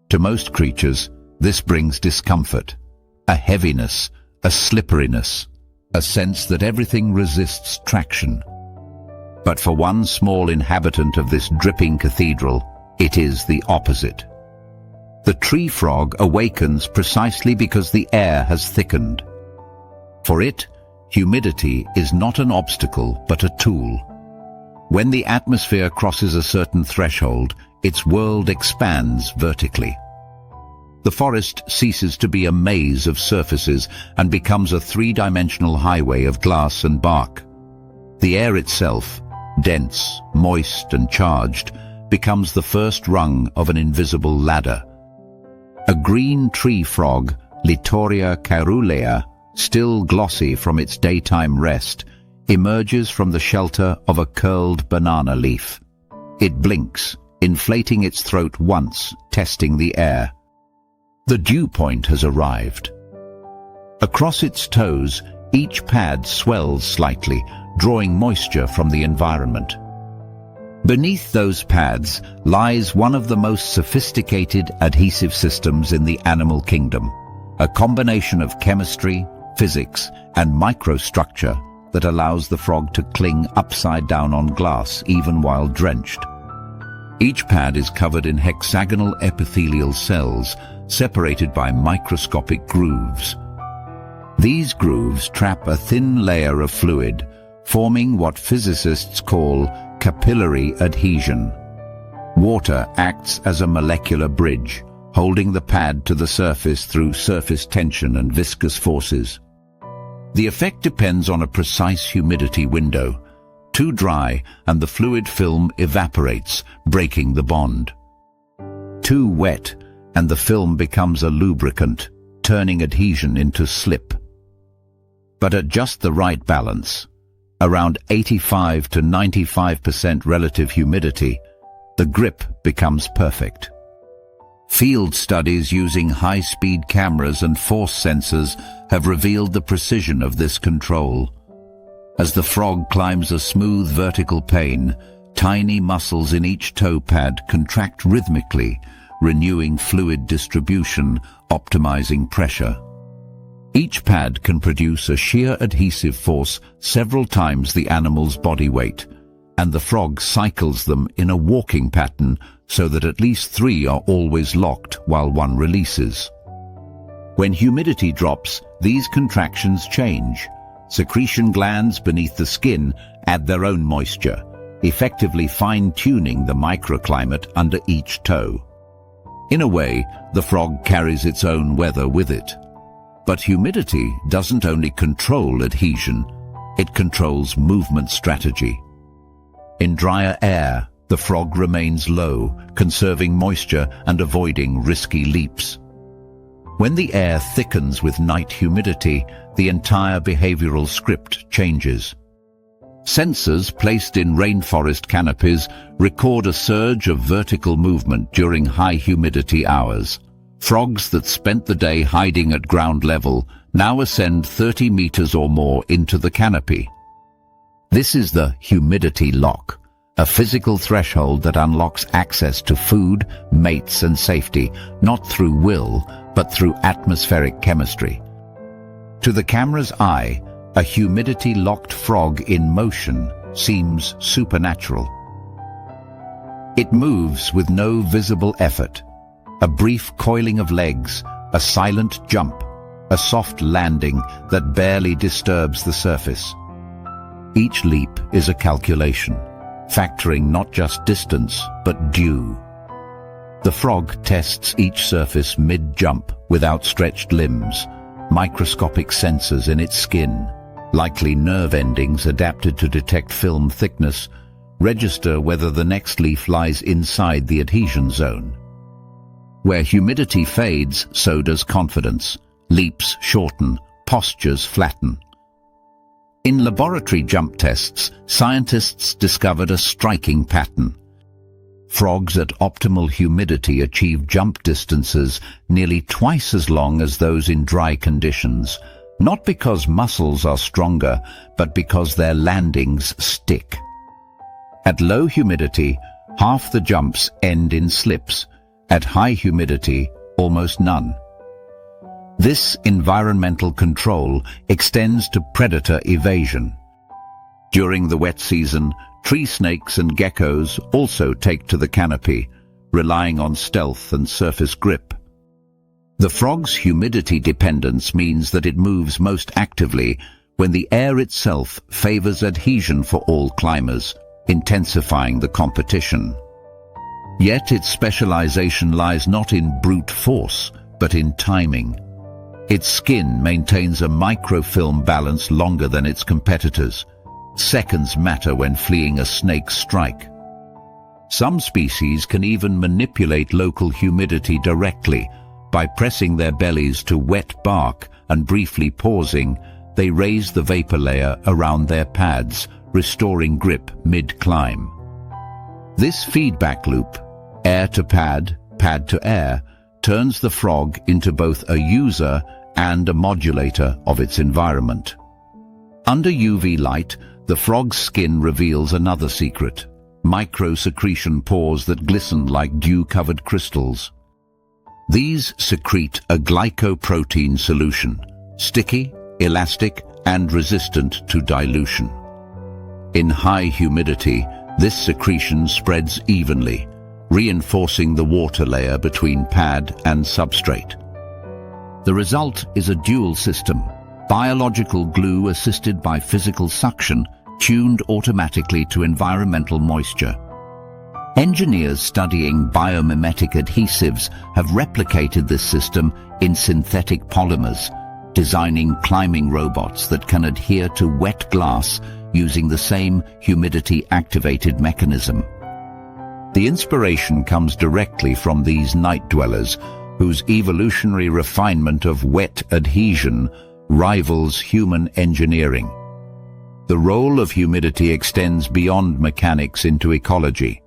To most creatures, this brings discomfort, a heaviness, a slipperiness, a sense that everything resists traction. But for one small inhabitant of this dripping cathedral, it is the opposite. The tree frog awakens precisely because the air has thickened. For it, humidity is not an obstacle but a tool. When the atmosphere crosses a certain threshold, its world expands vertically. The forest ceases to be a maze of surfaces and becomes a three-dimensional highway of glass and bark. The air itself, dense, moist and charged, becomes the first rung of an invisible ladder. A green tree frog, Litoria caerulea, still glossy from its daytime rest, emerges from the shelter of a curled banana leaf. It blinks, inflating its throat once, testing the air. The dew point has arrived. Across its toes, each pad swells slightly, drawing moisture from the environment. Beneath those pads lies one of the most sophisticated adhesive systems in the animal kingdom, a combination of chemistry, physics, and microstructure that allows the frog to cling upside down on glass even while drenched. Each pad is covered in hexagonal epithelial cells separated by microscopic grooves. These grooves trap a thin layer of fluid, forming what physicists call capillary adhesion. Water acts as a molecular bridge, holding the pad to the surface through surface tension and viscous forces. The effect depends on a precise humidity window. Too dry, and the fluid film evaporates, breaking the bond. Too wet, and the film becomes a lubricant, turning adhesion into slip. But at just the right balance, around 85 to 95% relative humidity, the grip becomes perfect. Field studies using high-speed cameras and force sensors have revealed the precision of this control. As the frog climbs a smooth vertical plane, tiny muscles in each toe pad contract rhythmically, renewing fluid distribution, optimizing pressure. Each pad can produce a shear adhesive force several times the animal's body weight, and the frog cycles them in a walking pattern so that at least 3 are always locked while one releases. When humidity drops, these contractions change. Secretion glands beneath the skin add their own moisture, effectively fine-tuning the microclimate under each toe. In a way, the frog carries its own weather with it. But humidity doesn't only control adhesion, it controls movement strategy. In drier air, the frog remains low, conserving moisture and avoiding risky leaps. When the air thickens with night humidity, the entire behavioral script changes. Sensors placed in rainforest canopies record a surge of vertical movement during high humidity hours. Frogs that spent the day hiding at ground level now ascend 30 meters or more into the canopy. This is the humidity lock, a physical threshold that unlocks access to food, mates and safety, not through will, but through atmospheric chemistry. To the camera's eye, a humidity-locked frog in motion seems supernatural. It moves with no visible effort. A brief coiling of legs, a silent jump, a soft landing that barely disturbs the surface. Each leap is a calculation, factoring not just distance, but dew. The frog tests each surface mid-jump with outstretched limbs, microscopic sensors in its skin, likely nerve endings adapted to detect film thickness, register whether the next leaf lies inside the adhesion zone. Where humidity fades, so does confidence. Leaps shorten, postures flatten. In laboratory jump tests, scientists discovered a striking pattern. Frogs at optimal humidity achieve jump distances nearly twice as long as those in dry conditions, not because muscles are stronger, but because their landings stick. At low humidity, half the jumps end in slips. At high humidity, almost none. This environmental control extends to predator evasion. During the wet season, tree snakes and geckos also take to the canopy, relying on stealth and surface grip. The frog's humidity dependence means that it moves most actively when the air itself favors adhesion for all climbers, intensifying the competition. Yet its specialization lies not in brute force, but in timing. Its skin maintains a microfilm balance longer than its competitors. Seconds matter when fleeing a snake's strike. Some species can even manipulate local humidity directly. By pressing their bellies to wet bark and briefly pausing, they raise the vapor layer around their pads, restoring grip mid-climb. This feedback loop, air to pad, pad to air, turns the frog into both a user and a modulator of its environment. Under UV light, the frog's skin reveals another secret: microsecretion pores that glisten like dew-covered crystals. These secrete a glycoprotein solution, sticky, elastic, and resistant to dilution. In high humidity, this secretion spreads evenly, reinforcing the water layer between pad and substrate. The result is a dual system: biological glue assisted by physical suction, tuned automatically to environmental moisture. Engineers studying biomimetic adhesives have replicated this system in synthetic polymers, designing climbing robots that can adhere to wet glass using the same humidity-activated mechanism. The inspiration comes directly from these night dwellers, whose evolutionary refinement of wet adhesion rivals human engineering. The role of humidity extends beyond mechanics into ecology.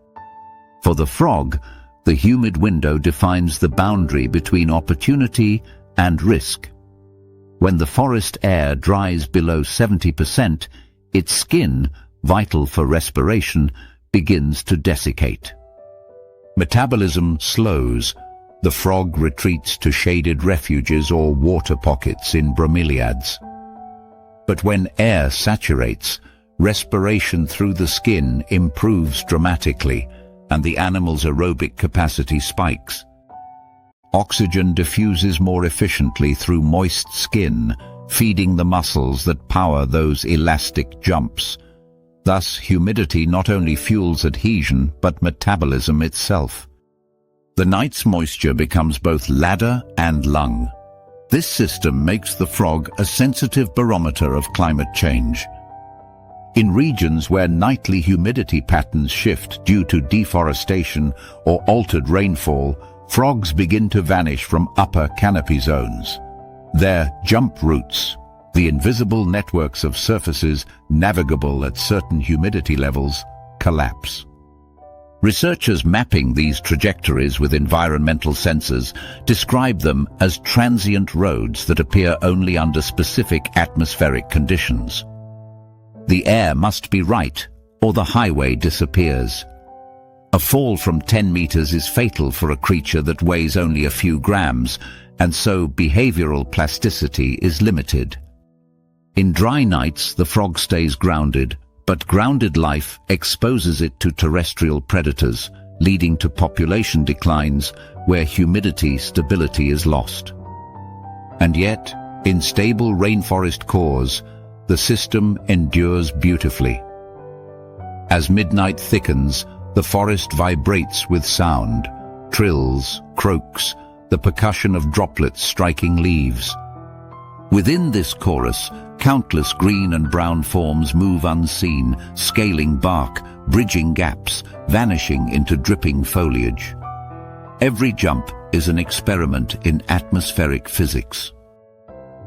For the frog, the humid window defines the boundary between opportunity and risk. When the forest air dries below 70%, its skin, vital for respiration, begins to desiccate. Metabolism slows. The frog retreats to shaded refuges or water pockets in bromeliads. But when air saturates, respiration through the skin improves dramatically, and the animal's aerobic capacity spikes. Oxygen diffuses more efficiently through moist skin, feeding the muscles that power those elastic jumps. Thus, humidity not only fuels adhesion, but metabolism itself. The night's moisture becomes both ladder and lung. This system makes the frog a sensitive barometer of climate change. In regions where nightly humidity patterns shift due to deforestation or altered rainfall, frogs begin to vanish from upper canopy zones. Their jump routes, the invisible networks of surfaces navigable at certain humidity levels, collapse. Researchers mapping these trajectories with environmental sensors describe them as transient roads that appear only under specific atmospheric conditions. The air must be right, or the highway disappears. A fall from 10 meters is fatal for a creature that weighs only a few grams, and so behavioral plasticity is limited. In dry nights, the frog stays grounded, but grounded life exposes it to terrestrial predators, leading to population declines where humidity stability is lost. And yet, in stable rainforest cores, the system endures beautifully. As midnight thickens, the forest vibrates with sound, trills, croaks, the percussion of droplets striking leaves. Within this chorus, countless green and brown forms move unseen, scaling bark, bridging gaps, vanishing into dripping foliage. Every jump is an experiment in atmospheric physics.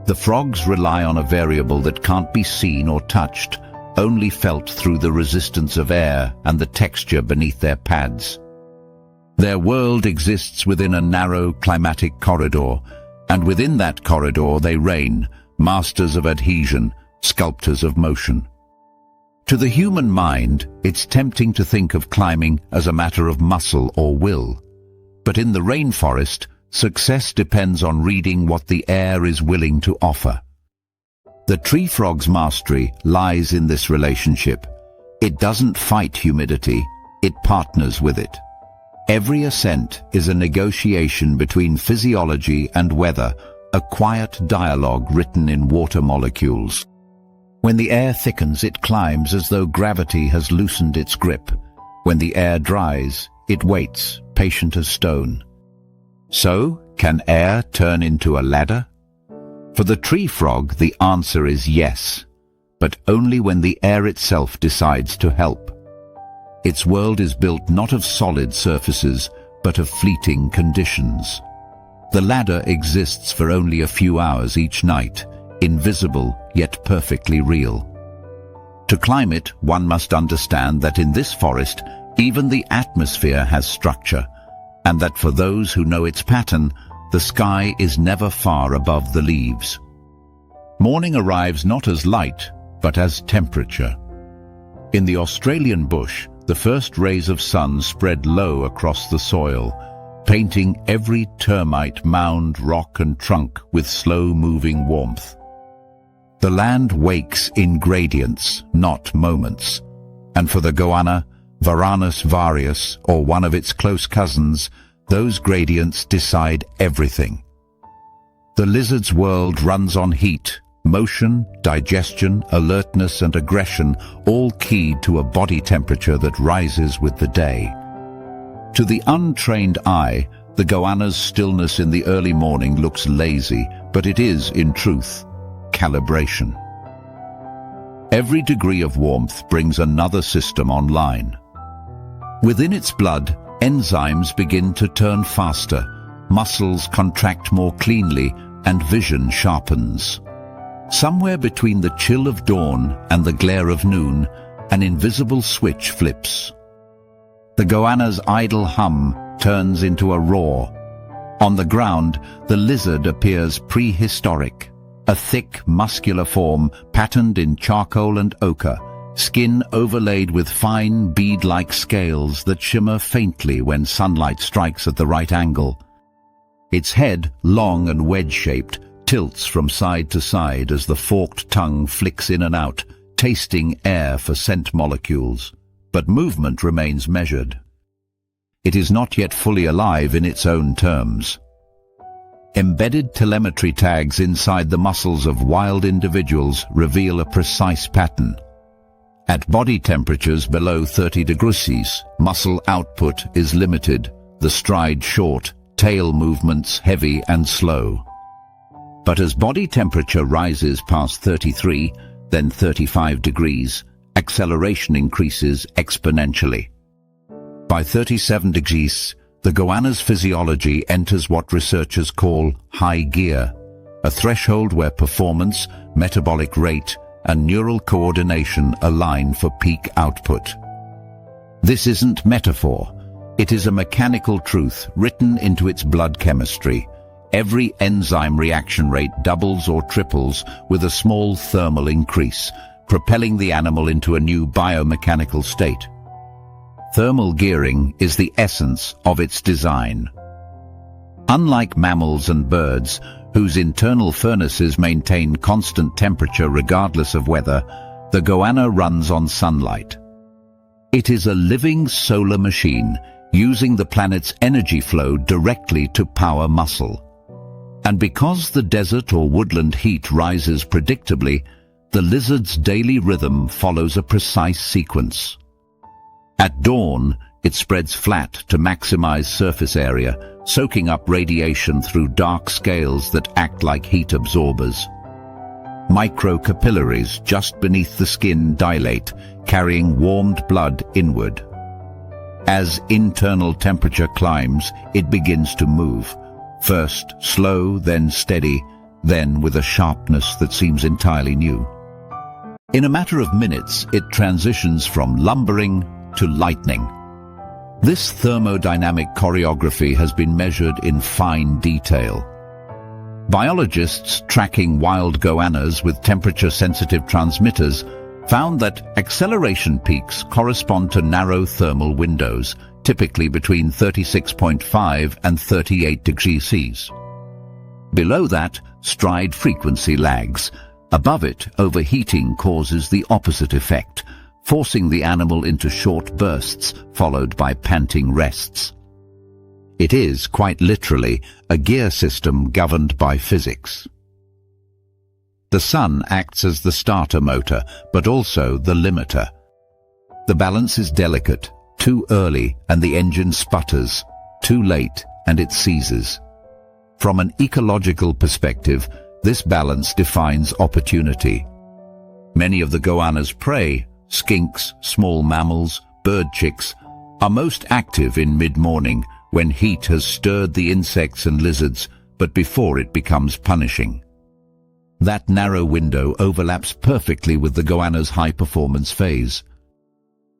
The frogs rely on a variable that can't be seen or touched, only felt through the resistance of air and the texture beneath their pads. Their world exists within a narrow climatic corridor, and within that corridor they reign, masters of adhesion, sculptors of motion. To the human mind, it's tempting to think of climbing as a matter of muscle or will. But in the rainforest, success depends on reading what the air is willing to offer. The tree frog's mastery lies in this relationship. It doesn't fight humidity, it partners with it. Every ascent is a negotiation between physiology and weather, a quiet dialogue written in water molecules. When the air thickens, it climbs as though gravity has loosened its grip. When the air dries, it waits, patient as stone. So, can air turn into a ladder? For the tree frog, the answer is yes, but only when the air itself decides to help. Its world is built not of solid surfaces, but of fleeting conditions. The ladder exists for only a few hours each night, invisible yet perfectly real. To climb it, one must understand that in this forest, even the atmosphere has structure, and that for those who know its pattern, the sky is never far above the leaves. Morning arrives not as light, but as temperature. In the Australian bush, the first rays of sun spread low across the soil, painting every termite, mound, rock and trunk with slow-moving warmth. The land wakes in gradients, not moments, and for the goanna, Varanus varius, or one of its close cousins, those gradients decide everything. The lizard's world runs on heat, motion, digestion, alertness and aggression, all keyed to a body temperature that rises with the day. To the untrained eye, the goanna's stillness in the early morning looks lazy, but it is, in truth, calibration. Every degree of warmth brings another system online. Within its blood, enzymes begin to turn faster, muscles contract more cleanly, and vision sharpens. Somewhere between the chill of dawn and the glare of noon, an invisible switch flips. The goanna's idle hum turns into a roar. On the ground, the lizard appears prehistoric, a thick, muscular form patterned in charcoal and ochre, skin overlaid with fine, bead-like scales that shimmer faintly when sunlight strikes at the right angle. Its head, long and wedge-shaped, tilts from side to side as the forked tongue flicks in and out, tasting air for scent molecules. But movement remains measured. It is not yet fully alive in its own terms. Embedded telemetry tags inside the muscles of wild individuals reveal a precise pattern. At body temperatures below 30 degrees, muscle output is limited, the stride short, tail movements heavy and slow. But as body temperature rises past 33, then 35 degrees, acceleration increases exponentially. By 37 degrees, the goanna's physiology enters what researchers call high gear, a threshold where performance, metabolic rate, and neural coordination align for peak output. This isn't metaphor. It is a mechanical truth written into its blood chemistry. Every enzyme reaction rate doubles or triples with a small thermal increase, propelling the animal into a new biomechanical state. Thermal gearing is the essence of its design. Unlike mammals and birds, whose internal furnaces maintain constant temperature regardless of weather, the goanna runs on sunlight. It is a living solar machine, using the planet's energy flow directly to power muscle. And because the desert or woodland heat rises predictably, The lizard's daily rhythm follows a precise sequence. At dawn, it spreads flat to maximize surface area, soaking up radiation through dark scales that act like heat absorbers. Microcapillaries just beneath the skin dilate, carrying warmed blood inward. As internal temperature climbs, it begins to move, first slow, then steady, then with a sharpness that seems entirely new. In a matter of minutes, it transitions from lumbering to lightning. This thermodynamic choreography has been measured in fine detail. Biologists tracking wild goannas with temperature-sensitive transmitters found that acceleration peaks correspond to narrow thermal windows, typically between 36.5 and 38 degrees Celsius. Below that, stride frequency lags. Above it, overheating causes the opposite effect, forcing the animal into short bursts, followed by panting rests. It is, quite literally, a gear system governed by physics. The sun acts as the starter motor, but also the limiter. The balance is delicate. Too early and the engine sputters. Too late and it seizes. From an ecological perspective, this balance defines opportunity. Many of the goanna's prey, skinks, small mammals, bird chicks, are most active in mid-morning when heat has stirred the insects and lizards, but before it becomes punishing. That narrow window overlaps perfectly with the goanna's high-performance phase.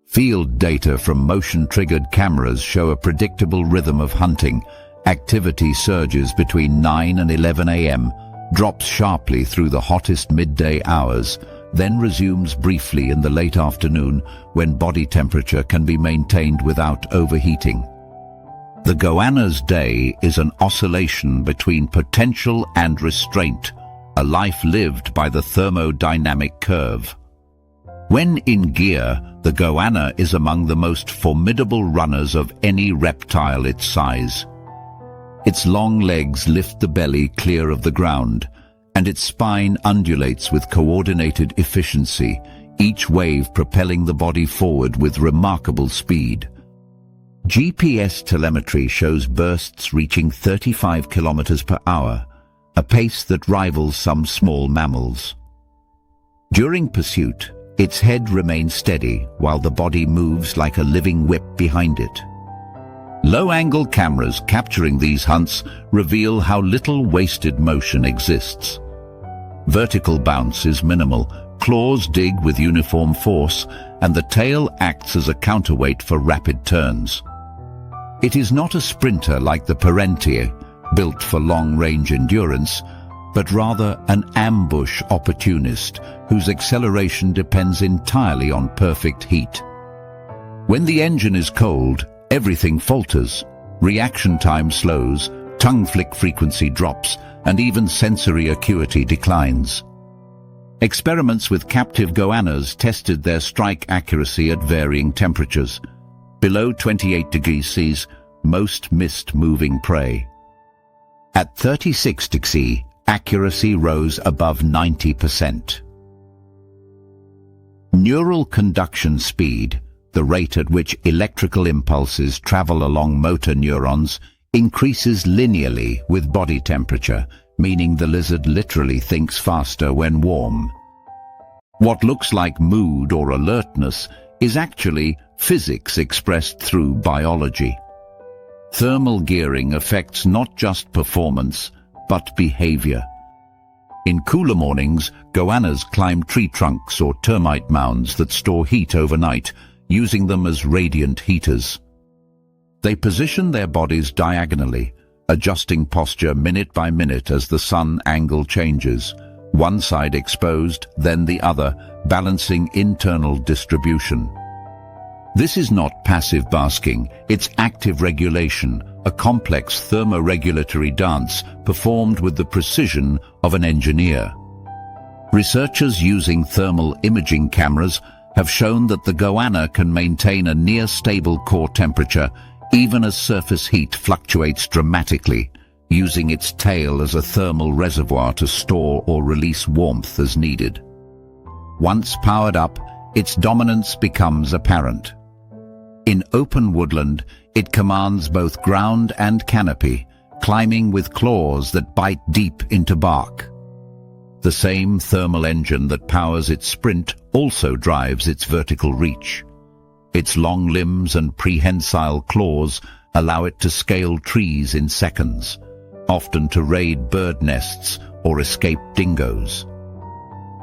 Field data from motion-triggered cameras show a predictable rhythm of hunting. Activity surges between 9 and 11 a.m., drops sharply through the hottest midday hours, then resumes briefly in the late afternoon when body temperature can be maintained without overheating. The goanna's day is an oscillation between potential and restraint, a life lived by the thermodynamic curve. When in gear, the goanna is among the most formidable runners of any reptile its size. Its long legs lift the belly clear of the ground, and its spine undulates with coordinated efficiency, each wave propelling the body forward with remarkable speed. GPS telemetry shows bursts reaching 35 kilometers per hour, a pace that rivals some small mammals. During pursuit, its head remains steady while the body moves like a living whip behind it. Low-angle cameras capturing these hunts reveal how little wasted motion exists. Vertical bounce is minimal, claws dig with uniform force, and the tail acts as a counterweight for rapid turns. It is not a sprinter like the perentie, built for long-range endurance, but rather an ambush opportunist whose acceleration depends entirely on perfect heat. When the engine is cold, everything falters, reaction time slows, tongue flick frequency drops, and even sensory acuity declines. Experiments with captive goannas tested their strike accuracy at varying temperatures. Below 28 degrees Celsius, most missed moving prey. At 36 degrees, accuracy rose above 90%. Neural conduction speed, the rate at which electrical impulses travel along motor neurons, increases linearly with body temperature, meaning the lizard literally thinks faster when warm. What looks like mood or alertness is actually physics expressed through biology. Thermal gearing affects not just performance, but behavior. In cooler mornings, goannas climb tree trunks or termite mounds that store heat overnight, using them as radiant heaters. They position their bodies diagonally, adjusting posture minute by minute as the sun angle changes, one side exposed, then the other, balancing internal distribution. This is not passive basking, it's active regulation, a complex thermoregulatory dance performed with the precision of an engineer. Researchers using thermal imaging cameras have shown that the goanna can maintain a near-stable core temperature even as surface heat fluctuates dramatically, using its tail as a thermal reservoir to store or release warmth as needed. Once powered up, its dominance becomes apparent. In open woodland, it commands both ground and canopy, climbing with claws that bite deep into bark. The same thermal engine that powers its sprint also drives its vertical reach. Its long limbs and prehensile claws allow it to scale trees in seconds, often to raid bird nests or escape dingoes.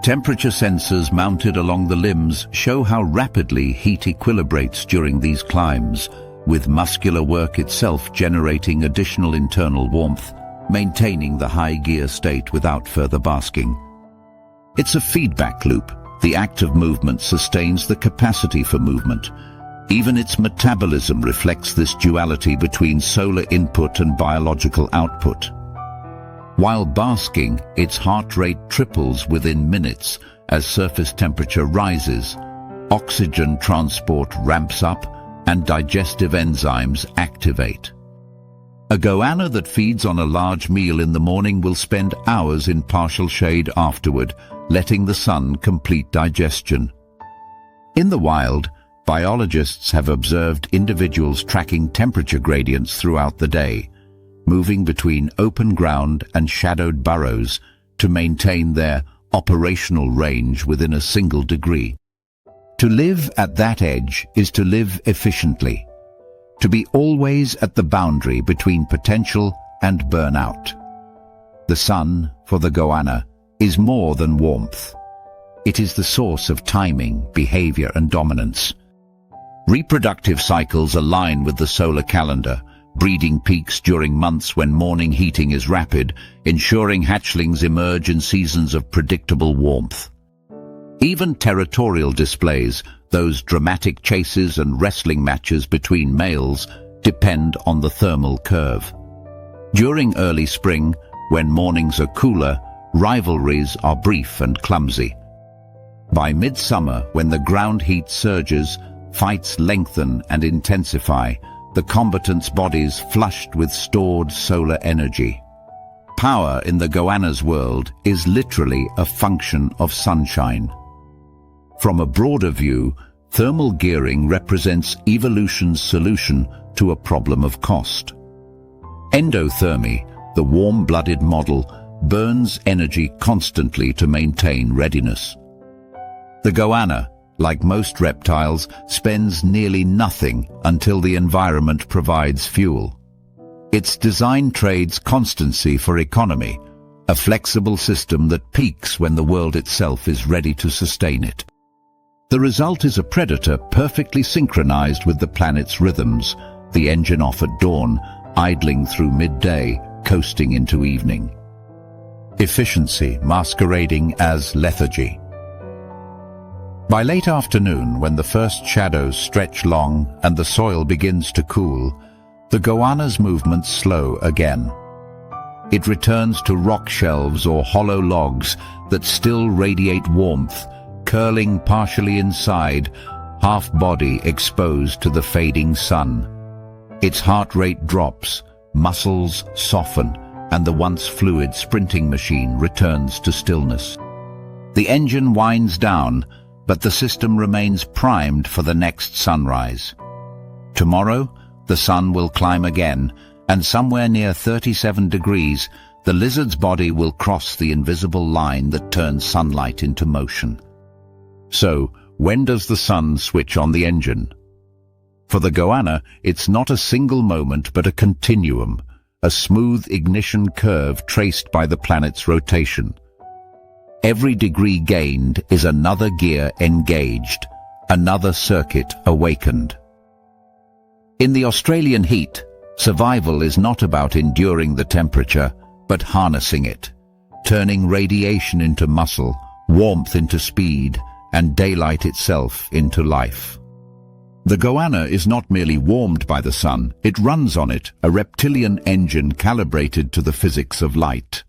Temperature sensors mounted along the limbs show how rapidly heat equilibrates during these climbs, with muscular work itself generating additional internal warmth, maintaining the high gear state without further basking. It's a feedback loop. The act of movement sustains the capacity for movement. Even its metabolism reflects this duality between solar input and biological output. While basking, its heart rate triples within minutes as surface temperature rises, oxygen transport ramps up, and digestive enzymes activate. A goanna that feeds on a large meal in the morning will spend hours in partial shade afterward, letting the sun complete digestion. In the wild, biologists have observed individuals tracking temperature gradients throughout the day, moving between open ground and shadowed burrows to maintain their operational range within a single degree. To live at that edge is to live efficiently, to be always at the boundary between potential and burnout. The sun, for the goanna, is more than warmth. It is the source of timing, behavior, and dominance. Reproductive cycles align with the solar calendar, breeding peaks during months when morning heating is rapid, ensuring hatchlings emerge in seasons of predictable warmth. Even territorial displays, those dramatic chases and wrestling matches between males, depend on the thermal curve. During early spring, when mornings are cooler, rivalries are brief and clumsy. By midsummer, when the ground heat surges, fights lengthen and intensify, the combatants' bodies flushed with stored solar energy. Power in the goanna's world is literally a function of sunshine. From a broader view, thermal gearing represents evolution's solution to a problem of cost. Endothermy, the warm-blooded model, burns energy constantly to maintain readiness. The goanna, like most reptiles, spends nearly nothing until the environment provides fuel. Its design trades constancy for economy, a flexible system that peaks when the world itself is ready to sustain it. The result is a predator perfectly synchronized with the planet's rhythms, the engine off at dawn, idling through midday, coasting into evening. Efficiency masquerading as lethargy. By late afternoon, when the first shadows stretch long and the soil begins to cool, the goanna's movements slow again. It returns to rock shelves or hollow logs that still radiate warmth, curling partially inside, half body exposed to the fading sun. Its heart rate drops, muscles soften, and the once fluid sprinting machine returns to stillness. The engine winds down, but the system remains primed for the next sunrise. Tomorrow, the sun will climb again, and somewhere near 37 degrees, the lizard's body will cross the invisible line that turns sunlight into motion. So, when does the sun switch on the engine? For the goanna, it's not a single moment but a continuum, a smooth ignition curve traced by the planet's rotation. Every degree gained is another gear engaged, another circuit awakened. In the Australian heat, survival is not about enduring the temperature, but harnessing it, turning radiation into muscle, warmth into speed, and daylight itself into life. The goanna is not merely warmed by the sun, it runs on it, a reptilian engine calibrated to the physics of light.